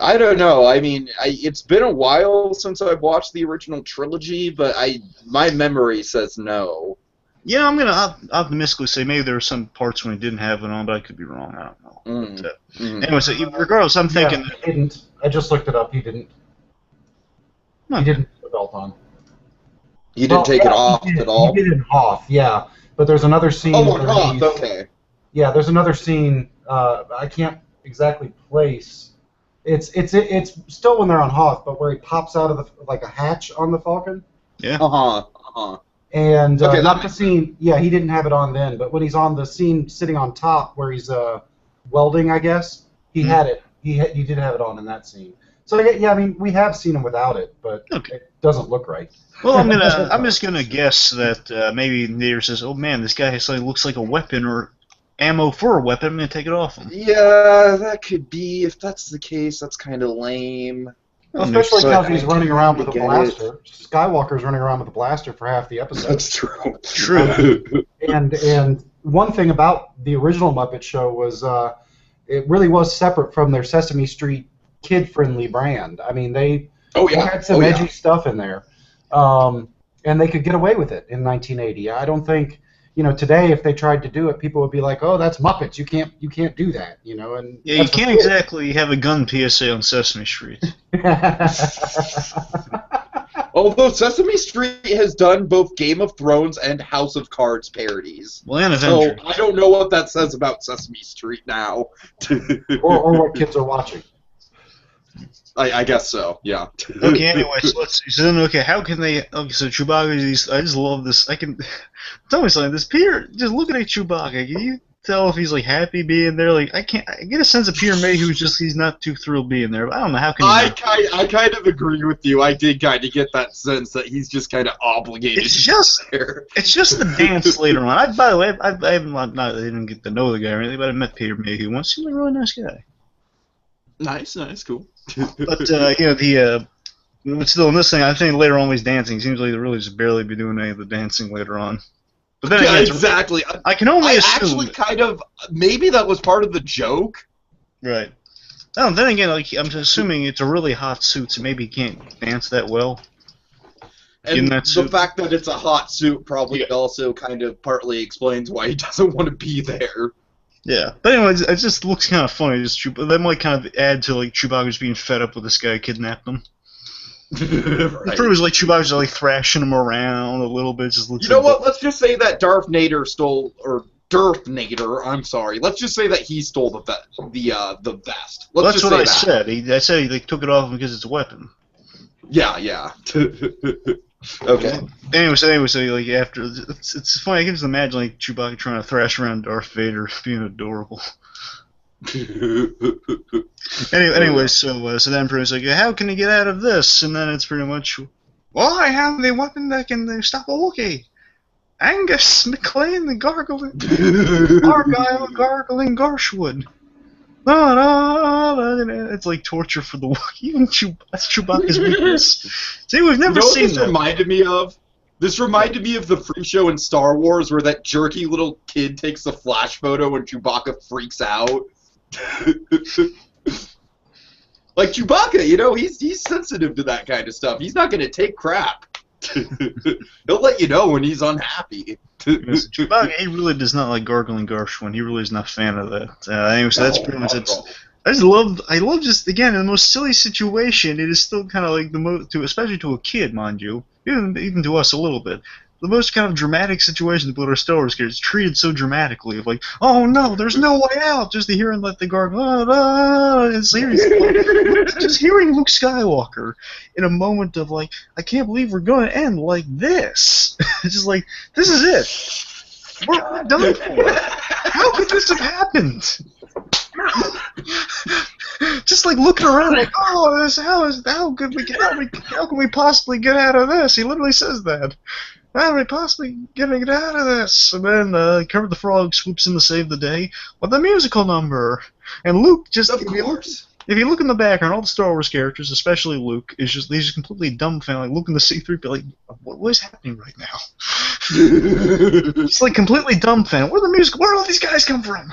I don't know. I mean, it's been a while since I've watched the original trilogy, but my memory says no. Yeah, I'm going to optimistically say maybe there were some parts when he didn't have it on, but I could be wrong. I don't know. Anyway, so regardless, I'm thinking... he didn't. I just looked it up. He didn't. He didn't put the belt on. He didn't take it off at all? He did in Hoth, yeah. But there's another scene... Oh, in Hoth, okay. Yeah, there's another scene I can't exactly place... It's still when they're on Hoth, but where he pops out of like a hatch on the Falcon. Yeah. And not the scene. Yeah, he didn't have it on then, but when he's on the scene sitting on top where he's welding, I guess he had it. He did have it on in that scene. So yeah, I mean we have seen him without it, but it doesn't look right. Well, I'm just gonna guess that maybe Nader says, "Oh man, this guy looks like a weapon or ammo for a weapon. I'm gonna take it off him." Yeah, that could be. If that's the case, that's kind of lame. Especially because he's running around with a blaster. Skywalker's running around with a blaster for half the episode. That's true. True. And one thing about the original Muppet Show was it really was separate from their Sesame Street kid-friendly brand. I mean, they had some edgy stuff in there, and they could get away with it in 1980. I don't think. Today, if they tried to do it, people would be like, "Oh, that's Muppets. You can't do that." And yeah, you can't exactly have a gun PSA on Sesame Street. Although Sesame Street has done both Game of Thrones and House of Cards parodies. Well, and Avengers. So I don't know what that says about Sesame Street now. or what kids are watching. I guess so, yeah. Okay, anyway, so let's see. So then, how can they... Okay, so Chewbacca, I just love this. Tell me something. This Peter, just looking at Chewbacca, can you tell if he's, like, happy being there? Like, I get a sense of Peter Mayhew's he's not too thrilled being there, but I don't know, how can I kind of agree with you. I did kind of get that sense that he's just kind of obligated It's just the dance later on. By the way, I didn't get to know the guy or anything, but I met Peter Mayhew once. He's a really nice guy. Nice, cool. But but still in this thing, I think later on when he's dancing, it seems like they really just barely be doing any of the dancing later on. But then again, exactly. I can only assume. Actually, kind of maybe that was part of the joke. Right. Oh, then again, I'm assuming it's a really hot suit, so maybe he can't dance that well. And the fact that it's a hot suit probably also kind of partly explains why he doesn't want to be there. Yeah, but anyway, it just looks kind of funny. That might kind of add to Chewbacca's being fed up with this guy kidnapped him. Right. It proves Chewbacca's thrashing him around a little bit. Just looks. You know what? Let's just say that Darth Nader stole, or Darth Nader. I'm sorry. Let's just say that he stole the vest. That's what I said. I said he took it off because it's a weapon. Yeah. Okay. Anyway, so after it's funny. I can just imagine Chewbacca trying to thrash around Darth Vader, being adorable. Anyway, so the Emperor's like, how can he get out of this? And then it's pretty much, well, I have the weapon that can stop a Wookiee. Angus McLean, the gargling, Argyle, gargling Garshwood. It's like torture for the Wookiee. Even that's Chewbacca's weakness. See, we've never seen that. This reminded me of the freak show in Star Wars where that jerky little kid takes a flash photo and Chewbacca freaks out. Like Chewbacca, he's sensitive to that kind of stuff. He's not going to take crap. He'll let you know when he's unhappy. Chewbacca, he really does not like gargling Garshwin. He really is not a fan of that. Anyway, so that's pretty much it. I love just, again, in the most silly situation, it is still kind of like especially to a kid, mind you, even to us a little bit. most kind of dramatic situation to put our Star Wars characters treated so dramatically, of like, oh no, there's no way out. Just to hearing like the gargle, and seriously, just hearing Luke Skywalker in a moment of like, I can't believe we're going to end like this. It's just like, this is it. We're done for. How could this have happened? Just like looking around, like, oh, how can we possibly get out of this? He literally says that. How are we possibly gonna get out of this? And then Kermit the Frog swoops in to save the day with a musical number. And Luke just, Of course. if you look in the background, all the Star Wars characters, especially Luke, he's just completely dumbfounded, like looking to C-3PO, like, what is happening right now? Just like completely dumbfounded. Where do all these guys come from?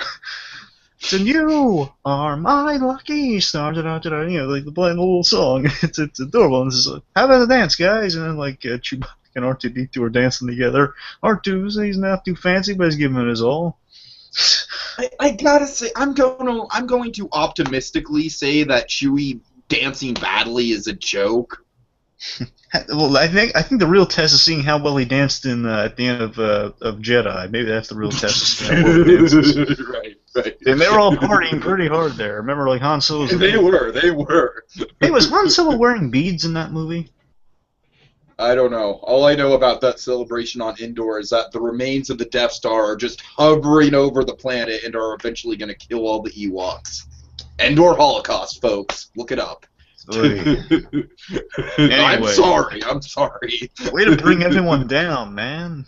And you are my lucky star, you know, like playing the little song. It's adorable. And it's like, how about the dance, guys? And then like Chewbacca and R2-D2 are dancing together. R2's he's not too fancy, but he's giving it his all. I gotta say, I'm going to optimistically say that Chewie dancing badly is a joke. Well, I think the real test is seeing how well he danced in at the end of Jedi. Maybe that's the real test. Of seeing how well he dances. Right. And they were all partying pretty hard there. Remember, like Han Solo. They were. Hey, was Han Solo wearing beads in that movie? I don't know. All I know about that celebration on Endor is that the remains of the Death Star are just hovering over the planet and are eventually going to kill all the Ewoks. Endor Holocaust, folks. Look it up. Anyway. I'm sorry. Way to bring everyone down, man.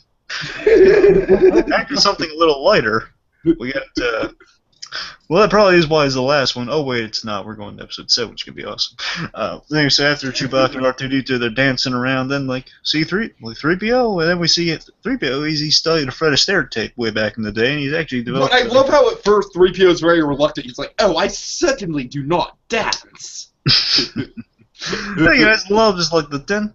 Back to something a little lighter. We got, well, that probably is why it's the last one. Oh, wait, it's not. We're going to episode 7, which could be awesome. Anyway, so after Chewbacca and R2-D2, they're dancing around, then, like, C-3PO, and then we see 3PO, he studied a Fred Astaire tape way back in the day, and he's actually developed... But I love how at first 3PO is very reluctant. He's like, oh, I certainly do not dance. You guys love just, like, the dun.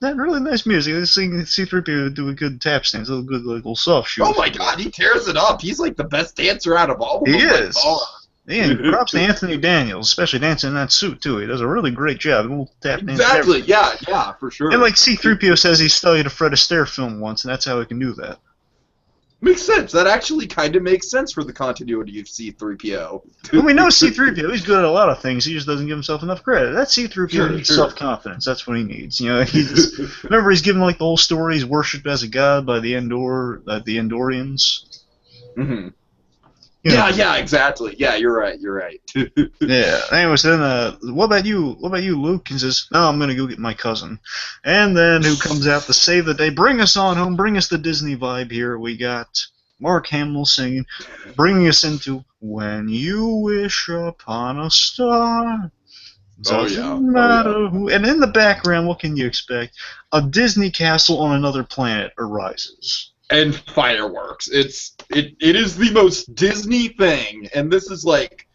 That really nice music. I just seeing C-3PO do a good tap stance, a good little soft shoe. Oh my god, he tears it up. He's like the best dancer out of all of them. He is. Yeah, props to Anthony Daniels, especially dancing in that suit too. He does a really great job. Little tap dance. Exactly. Yeah, for sure. And like C-3PO says, he studied a Fred Astaire film once, and that's how he can do that. Makes sense. That actually kind of makes sense for the continuity of C-3PO. Well, we know C-3PO. He's good at a lot of things. He just doesn't give himself enough credit. That C-3PO needs self-confidence. That's what he needs. You know, remember he's given like the whole story. He's worshipped as a god by the Andorians. Mm-hmm. Yeah, exactly. Yeah, you're right. Yeah. Anyways, then what about you, Luke? He says, "No, I'm gonna go get my cousin." And then who comes out to save the day? Bring us on home. Bring us the Disney vibe here. We got Mark Hamill singing, bringing us into "When You Wish Upon a Star." Doesn't matter who. And in the background, what can you expect? A Disney castle on another planet arises. And fireworks. It is the most Disney thing, and this is like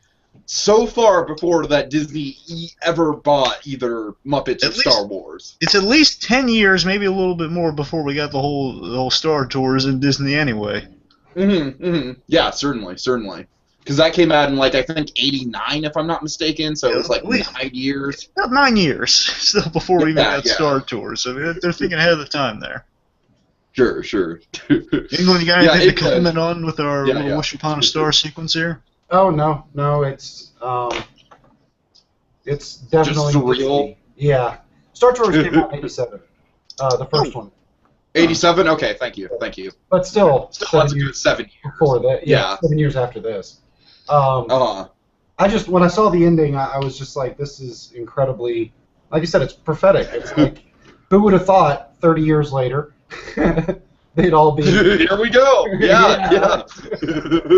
so far before that Disney ever bought either Muppets or Star Wars. It's at least 10 years, maybe a little bit more, before we got the whole Star Tours in Disney anyway. Yeah, certainly. Because that came out in like I think '89, if I'm not mistaken. So it was like 9 years. About 9 years, still before we even got Star Tours. So they're thinking ahead of the time there. Sure. England, you got anything to comment on with our little Wish Upon a Star sequence here? Oh no, it's definitely just surreal. Yeah, Star Tours came out in '87, the first one. 87. Okay, thank you. But still 7 years before that. Yeah, 7 years after this. I just when I saw the ending, I was just like, this is incredibly, like you said, it's prophetic. It's like, who would have thought 30 years later they'd all be here we go. Yeah.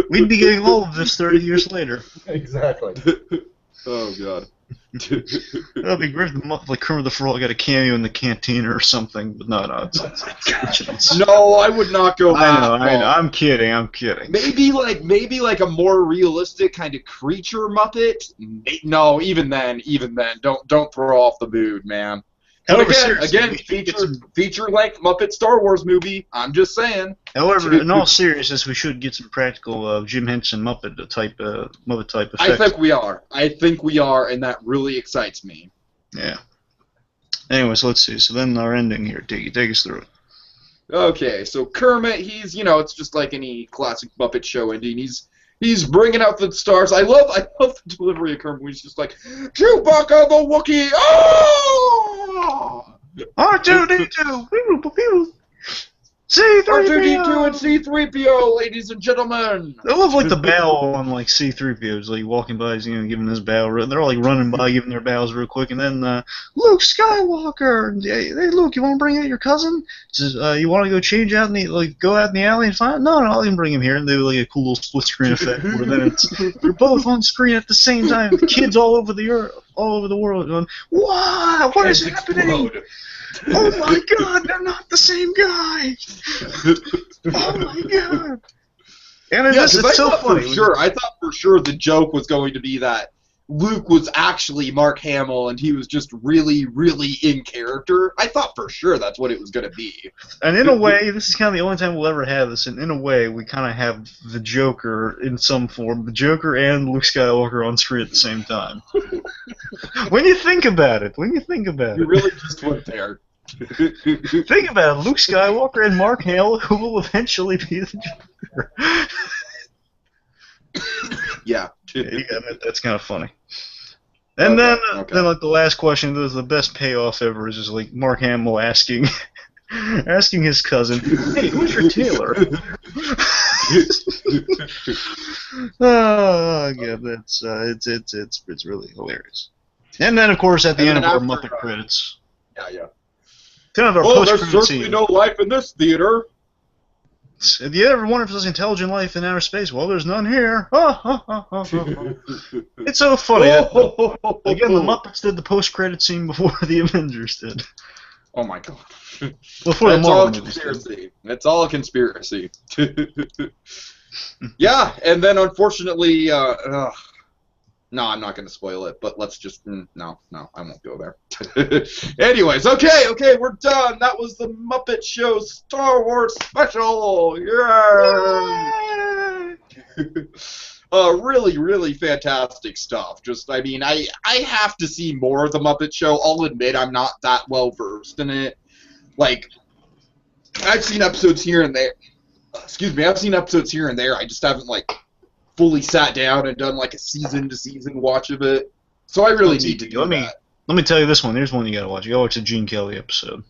We'd be getting all of this 30 years later. Exactly. Oh god. That'd be great. Like Kermit the Frog got a cameo in the cantina or something, but no. No, I would not go that far. I know. I'm kidding. Maybe like a more realistic kind of creature Muppet. No, even then, don't throw off the mood, man. However, again, feature-length Muppet Star Wars movie. I'm just saying. However, in all seriousness, we should get some practical Jim Henson Muppet type effects. I think we are, and that really excites me. Yeah. Anyway, so let's see. So then our ending here, Tiki, take us through it. Okay, so Kermit, he's, it's just like any classic Muppet Show ending. He's bringing out the stars. I love the delivery of Kermit. He's just like, Chewbacca the Wookiee. Oh! R2-D2. R2-D2 and C-3PO, ladies and gentlemen. I love like the bow on like C-3PO's like walking by, giving his bow. They're all like running by, giving their bows real quick, and then Luke Skywalker. Hey Luke, you want to bring out your cousin? Says, you want to go change out go out in the alley and find? No, I can bring him here. And they do like a cool little split screen effect where then they're both on screen at the same time. The kids all over the world going, wow, what is happening? Oh my god, they're not the same guy! Oh my god! And it's so funny. I thought for sure the joke was going to be that Luke was actually Mark Hamill and he was just really, really in character. I thought for sure that's what it was going to be. And in a way, this is kind of the only time we'll ever have this, and in a way, we kind of have the Joker in some form. The Joker and Luke Skywalker on screen at the same time. When you think about it. You really just went there. Think about it, Luke Skywalker and Mark Hamill, who will eventually be the Joker. Yeah. That's kind of funny. And then like the last question, this is the best payoff ever, is just like Mark Hamill asking his cousin, "Hey, who's your tailor?" Oh yeah, that's it's really hilarious. And then of course at the end of our Muppet credits. Yeah. Kind of our there's certainly no life in this theater. Have you ever wondered if there's intelligent life in outer space? Well, there's none here. It's so funny. Again, the Muppets did the post-credit scene before the Avengers did. Oh my god. Before It's all a conspiracy. It's all a conspiracy. Yeah, and then unfortunately, no, I'm not going to spoil it, but let's just, no, I won't go there. Anyways, okay, we're done. That was the Muppet Show Star Wars special. Yeah. Really, really fantastic stuff. I have to see more of the Muppet Show. I'll admit I'm not that well versed in it. Like, I've seen episodes here and there. I've seen episodes here and there. I just haven't, fully sat down and done a season-to-season watch of it. So I really need to do that. Let me tell you this one. Here's one you gotta watch. You gotta watch the Gene Kelly episode.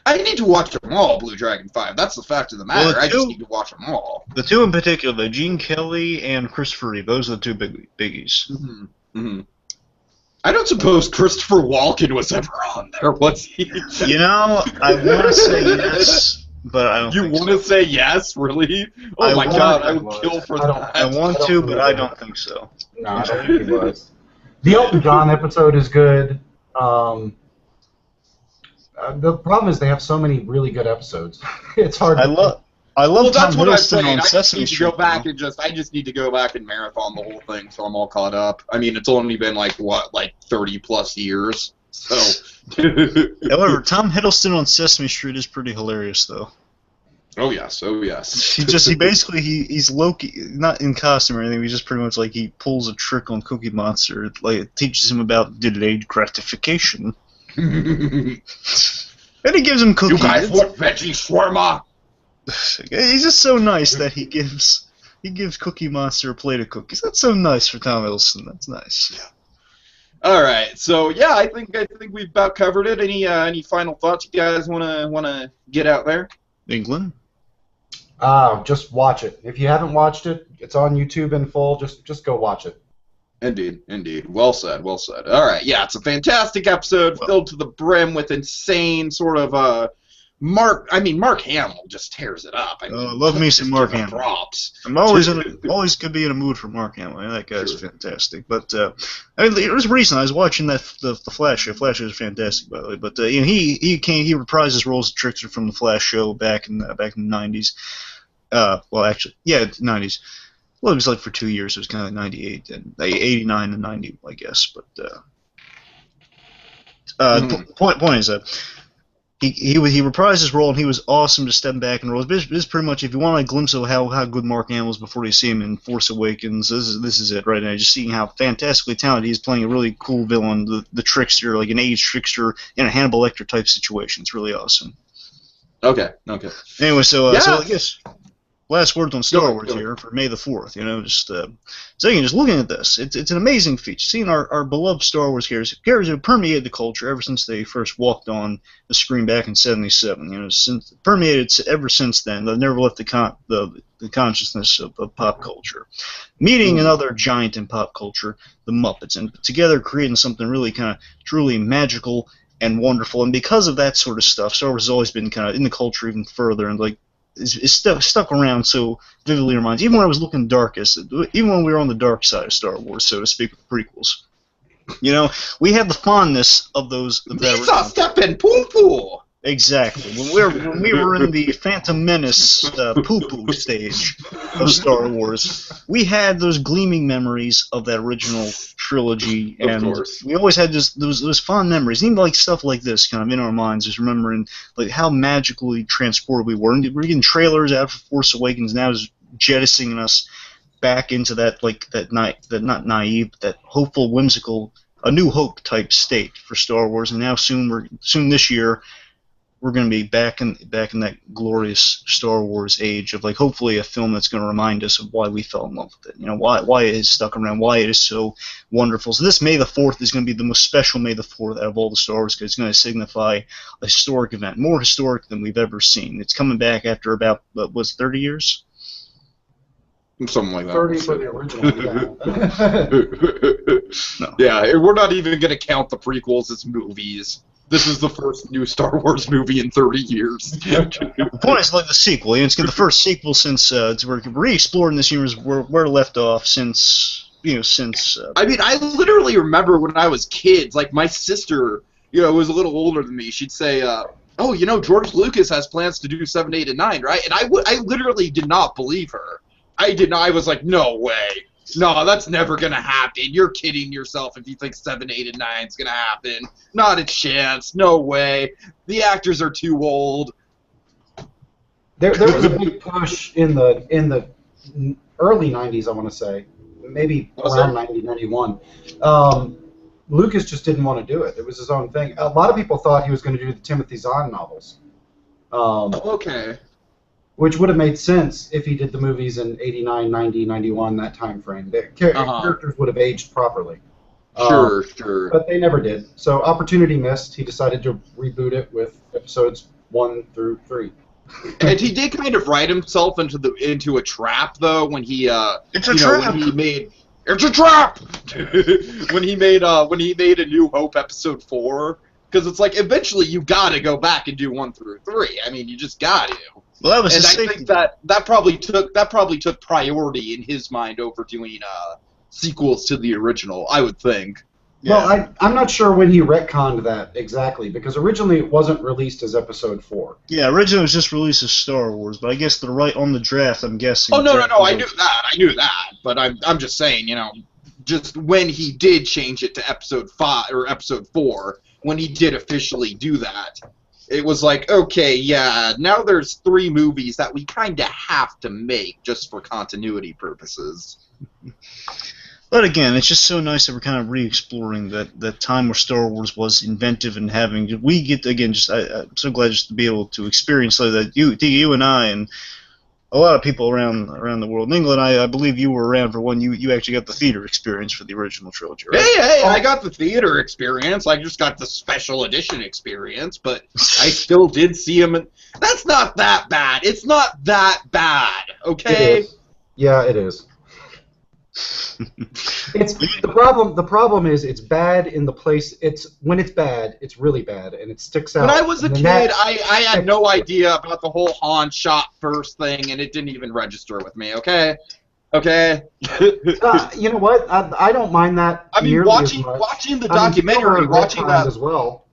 I need to watch them all, BlueDragonFive. That's the fact of the matter. Well, I just need to watch them all. The two in particular, the Gene Kelly and Christopher Reeve, those are the two biggies. Mm-hmm. Mm-hmm. I don't suppose Christopher Walken was ever on there, was he? I want to say yes. But I don't. You want to say yes, really? Oh my god, I would kill for that. I want to, but I don't think so. No, I don't think he was. The Elton John episode is good. The problem is they have so many really good episodes. It's hard. I love Tom Hiddleston on Sesame Street. I just need to go back and marathon the whole thing, so I'm all caught up. I mean, it's only been 30 plus years. So. However, Tom Hiddleston on Sesame Street is pretty hilarious, though. Oh yes. He's Loki, not in costume or anything. He's just pretty much he pulls a trick on Cookie Monster. It teaches him about delayed gratification, and he gives him cookies. You guys want veggie shawarma? He's just so nice that he gives Cookie Monster a plate of cookies. That's so nice for Tom Hiddleston. That's nice. Yeah. All right, so yeah, I think we've about covered it. Any final thoughts you guys wanna get out there? England. Just watch it. If you haven't watched it, it's on YouTube in full. Just go watch it. Indeed. Well said. All right, yeah, it's a fantastic episode filled to the brim with insane sort of Mark Hamill just tears it up. I mean, love me some Mark Hamill. Props. I'm always could be in a mood for Mark Hamill. That guy's fantastic. But there was a reason I was watching the Flash show. Flash is fantastic, by the way. But he reprised his roles of Trickster from the Flash show back in the 90s. Well, actually, yeah, 90s. Well, it was for 2 years. It was kind of 98 and 89 and 90, I guess. But point is that. he reprised his role, and he was awesome to step back and roll. This is pretty much, if you want a glimpse of how good Mark Hamill was before you see him in Force Awakens, this is it right now. Just seeing how fantastically talented he is playing a really cool villain, the trickster, like an age trickster in a Hannibal Lecter type situation. It's really awesome. Okay. Anyway, so Yeah. I guess last words on Star Wars here for May the 4th. Just so again, just looking at this, it's an amazing feat. Seeing our beloved Star Wars characters who permeated the culture ever since they first walked on the screen back in '77. Since permeated ever since then. They've never left the consciousness of pop culture. Meeting another giant in pop culture, the Muppets, and together creating something really kind of truly magical and wonderful. And because of that sort of stuff, Star Wars has always been kind of in the culture even further, and like is stuck around so vividly reminds. Even when I was looking darkest, even when we were on the dark side of Star Wars, so to speak, with the prequels, we had the fondness of those. Lisa stepping poo poo. Exactly. When we were in the Phantom Menace poo-poo stage of Star Wars, we had those gleaming memories of that original trilogy, and we always had those fond memories, even like stuff like this, kind of in our minds, just remembering like how magically transported we were. And we're getting trailers out for Force Awakens now, is jettisoning us back into that not naive, but that hopeful, whimsical, A New Hope type state for Star Wars. And now soon this year, we're going to be back in that glorious Star Wars age of like hopefully a film that's going to remind us of why we fell in love with it. Why it is stuck around, why it is so wonderful. So this May the 4th is going to be the most special May the 4th out of all the Star Wars, because it's going to signify a historic event, more historic than we've ever seen. It's coming back after about 30 years. Something like that. 30 for the original. Yeah, we're not even going to count the prequels as movies. This is the first new Star Wars movie in 30 years. The point is like the sequel. It's the first sequel since we're re-exploring this universe where it left off since. I mean, I literally remember when I was kids, like my sister, was a little older than me. She'd say, "Oh, George Lucas has plans to do 7, 8, and 9, right?" And I literally did not believe her. I did not. I was like, "No way. No, that's never going to happen. You're kidding yourself if you think 7, 8, and 9 is going to happen. Not a chance. No way. The actors are too old." There was a big push in the early 90s, I want to say. Maybe around 90, 91. Lucas just didn't want to do it. It was his own thing. A lot of people thought he was going to do the Timothy Zahn novels. Okay. Which would have made sense if he did the movies in 89, 90, 91, that time frame. The characters would have aged properly. Sure. But they never did. So opportunity missed. He decided to reboot it with episodes 1 through 3. And he did kind of write himself into a trap, though, when he it's a trap. When he made it's a trap when he made A New Hope episode 4, because it's like eventually you got to go back and do 1 through 3. I mean, you just got to. Well, that was and I think that probably took priority in his mind over doing sequels to the original, I would think. Yeah. Well, I'm not sure when he retconned that exactly, because originally it wasn't released as Episode 4. Yeah, originally it was just released as Star Wars, but I guess they're right on the draft, I'm guessing. Oh, no, I knew that, but I'm just saying, just when he did change it to Episode 5 or Episode 4, when he did officially do that, it was like, okay, yeah, now there's 3 movies that we kind of have to make just for continuity purposes. But again, it's just so nice that we're kind of re-exploring that time where Star Wars was inventive and having. We get again, I'm so glad just to be able to experience that. You and I and a lot of people around the world. In England, I believe you were around for one. You actually got the theater experience for the original trilogy, right? Hey, I got the theater experience. I just got the special edition experience, but I still did see him. And that's not that bad. It's not that bad, okay? It is. Yeah, it is. The problem is it's bad in the place. When it's bad, it's really bad, and it sticks out. When I was a kid, I had no idea about the whole Han shot first thing, and it didn't even register with me. Okay. You know what? I don't mind that. I mean, watching the documentary, watching that as well.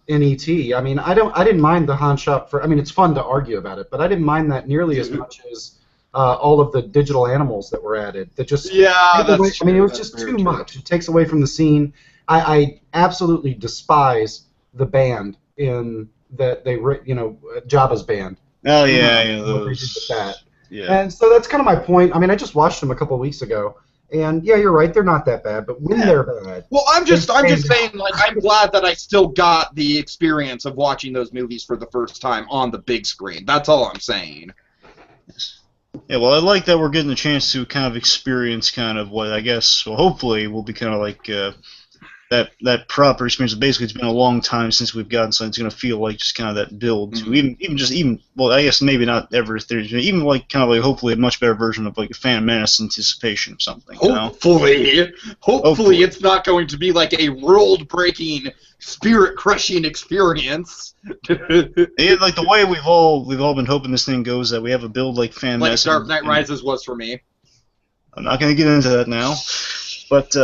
In E.T. I mean, I didn't mind the Han shot for. I mean, it's fun to argue about it, but I didn't mind that nearly as much as. All of the digital animals that were added. That just that's true. I mean, it was just too much. It takes away from the scene. I absolutely despise the band in that Jabba's band. Oh yeah, yeah, What they did with those. that. Yeah. And so that's kind of my point. I mean, I just watched them a couple of weeks ago, and yeah, you're right, they're not that bad. But when they're bad, Well, I'm just stand saying, like, I'm glad that I still got the experience of watching those movies for the first time on the big screen. That's all I'm saying. Yeah, well, I like that we're getting a chance to kind of experience kind of what I guess, well, hopefully will be kind of like that proper experience. Basically, it's been a long time since we've gotten something. It's going to feel like just kind of that build to even well, I guess maybe not ever there's even like kind of like hopefully a much better version of like a Phantom Menace anticipation of something. Hopefully, it's not going to be like a world-breaking, spirit-crushing experience. And like the way we've all been hoping this thing goes, that we have a build like Phantom Menace. Like Dark Knight Rises was for me. I'm not going to get into that now, but.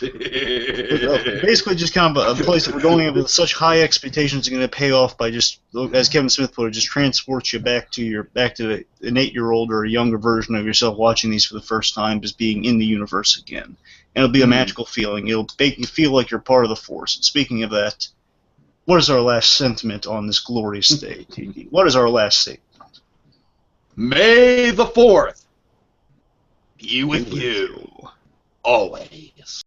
Basically, just kind of a place that we're going in with such high expectations are going to pay off by just, as Kevin Smith put it, just transports you back to an 8-year-old or a younger version of yourself watching these for the first time, just being in the universe again. And it'll be a magical feeling. It'll make you feel like you're part of the Force. And speaking of that, what is our last sentiment on this glorious day, Tiki? What is our last statement? May the 4th be with you always.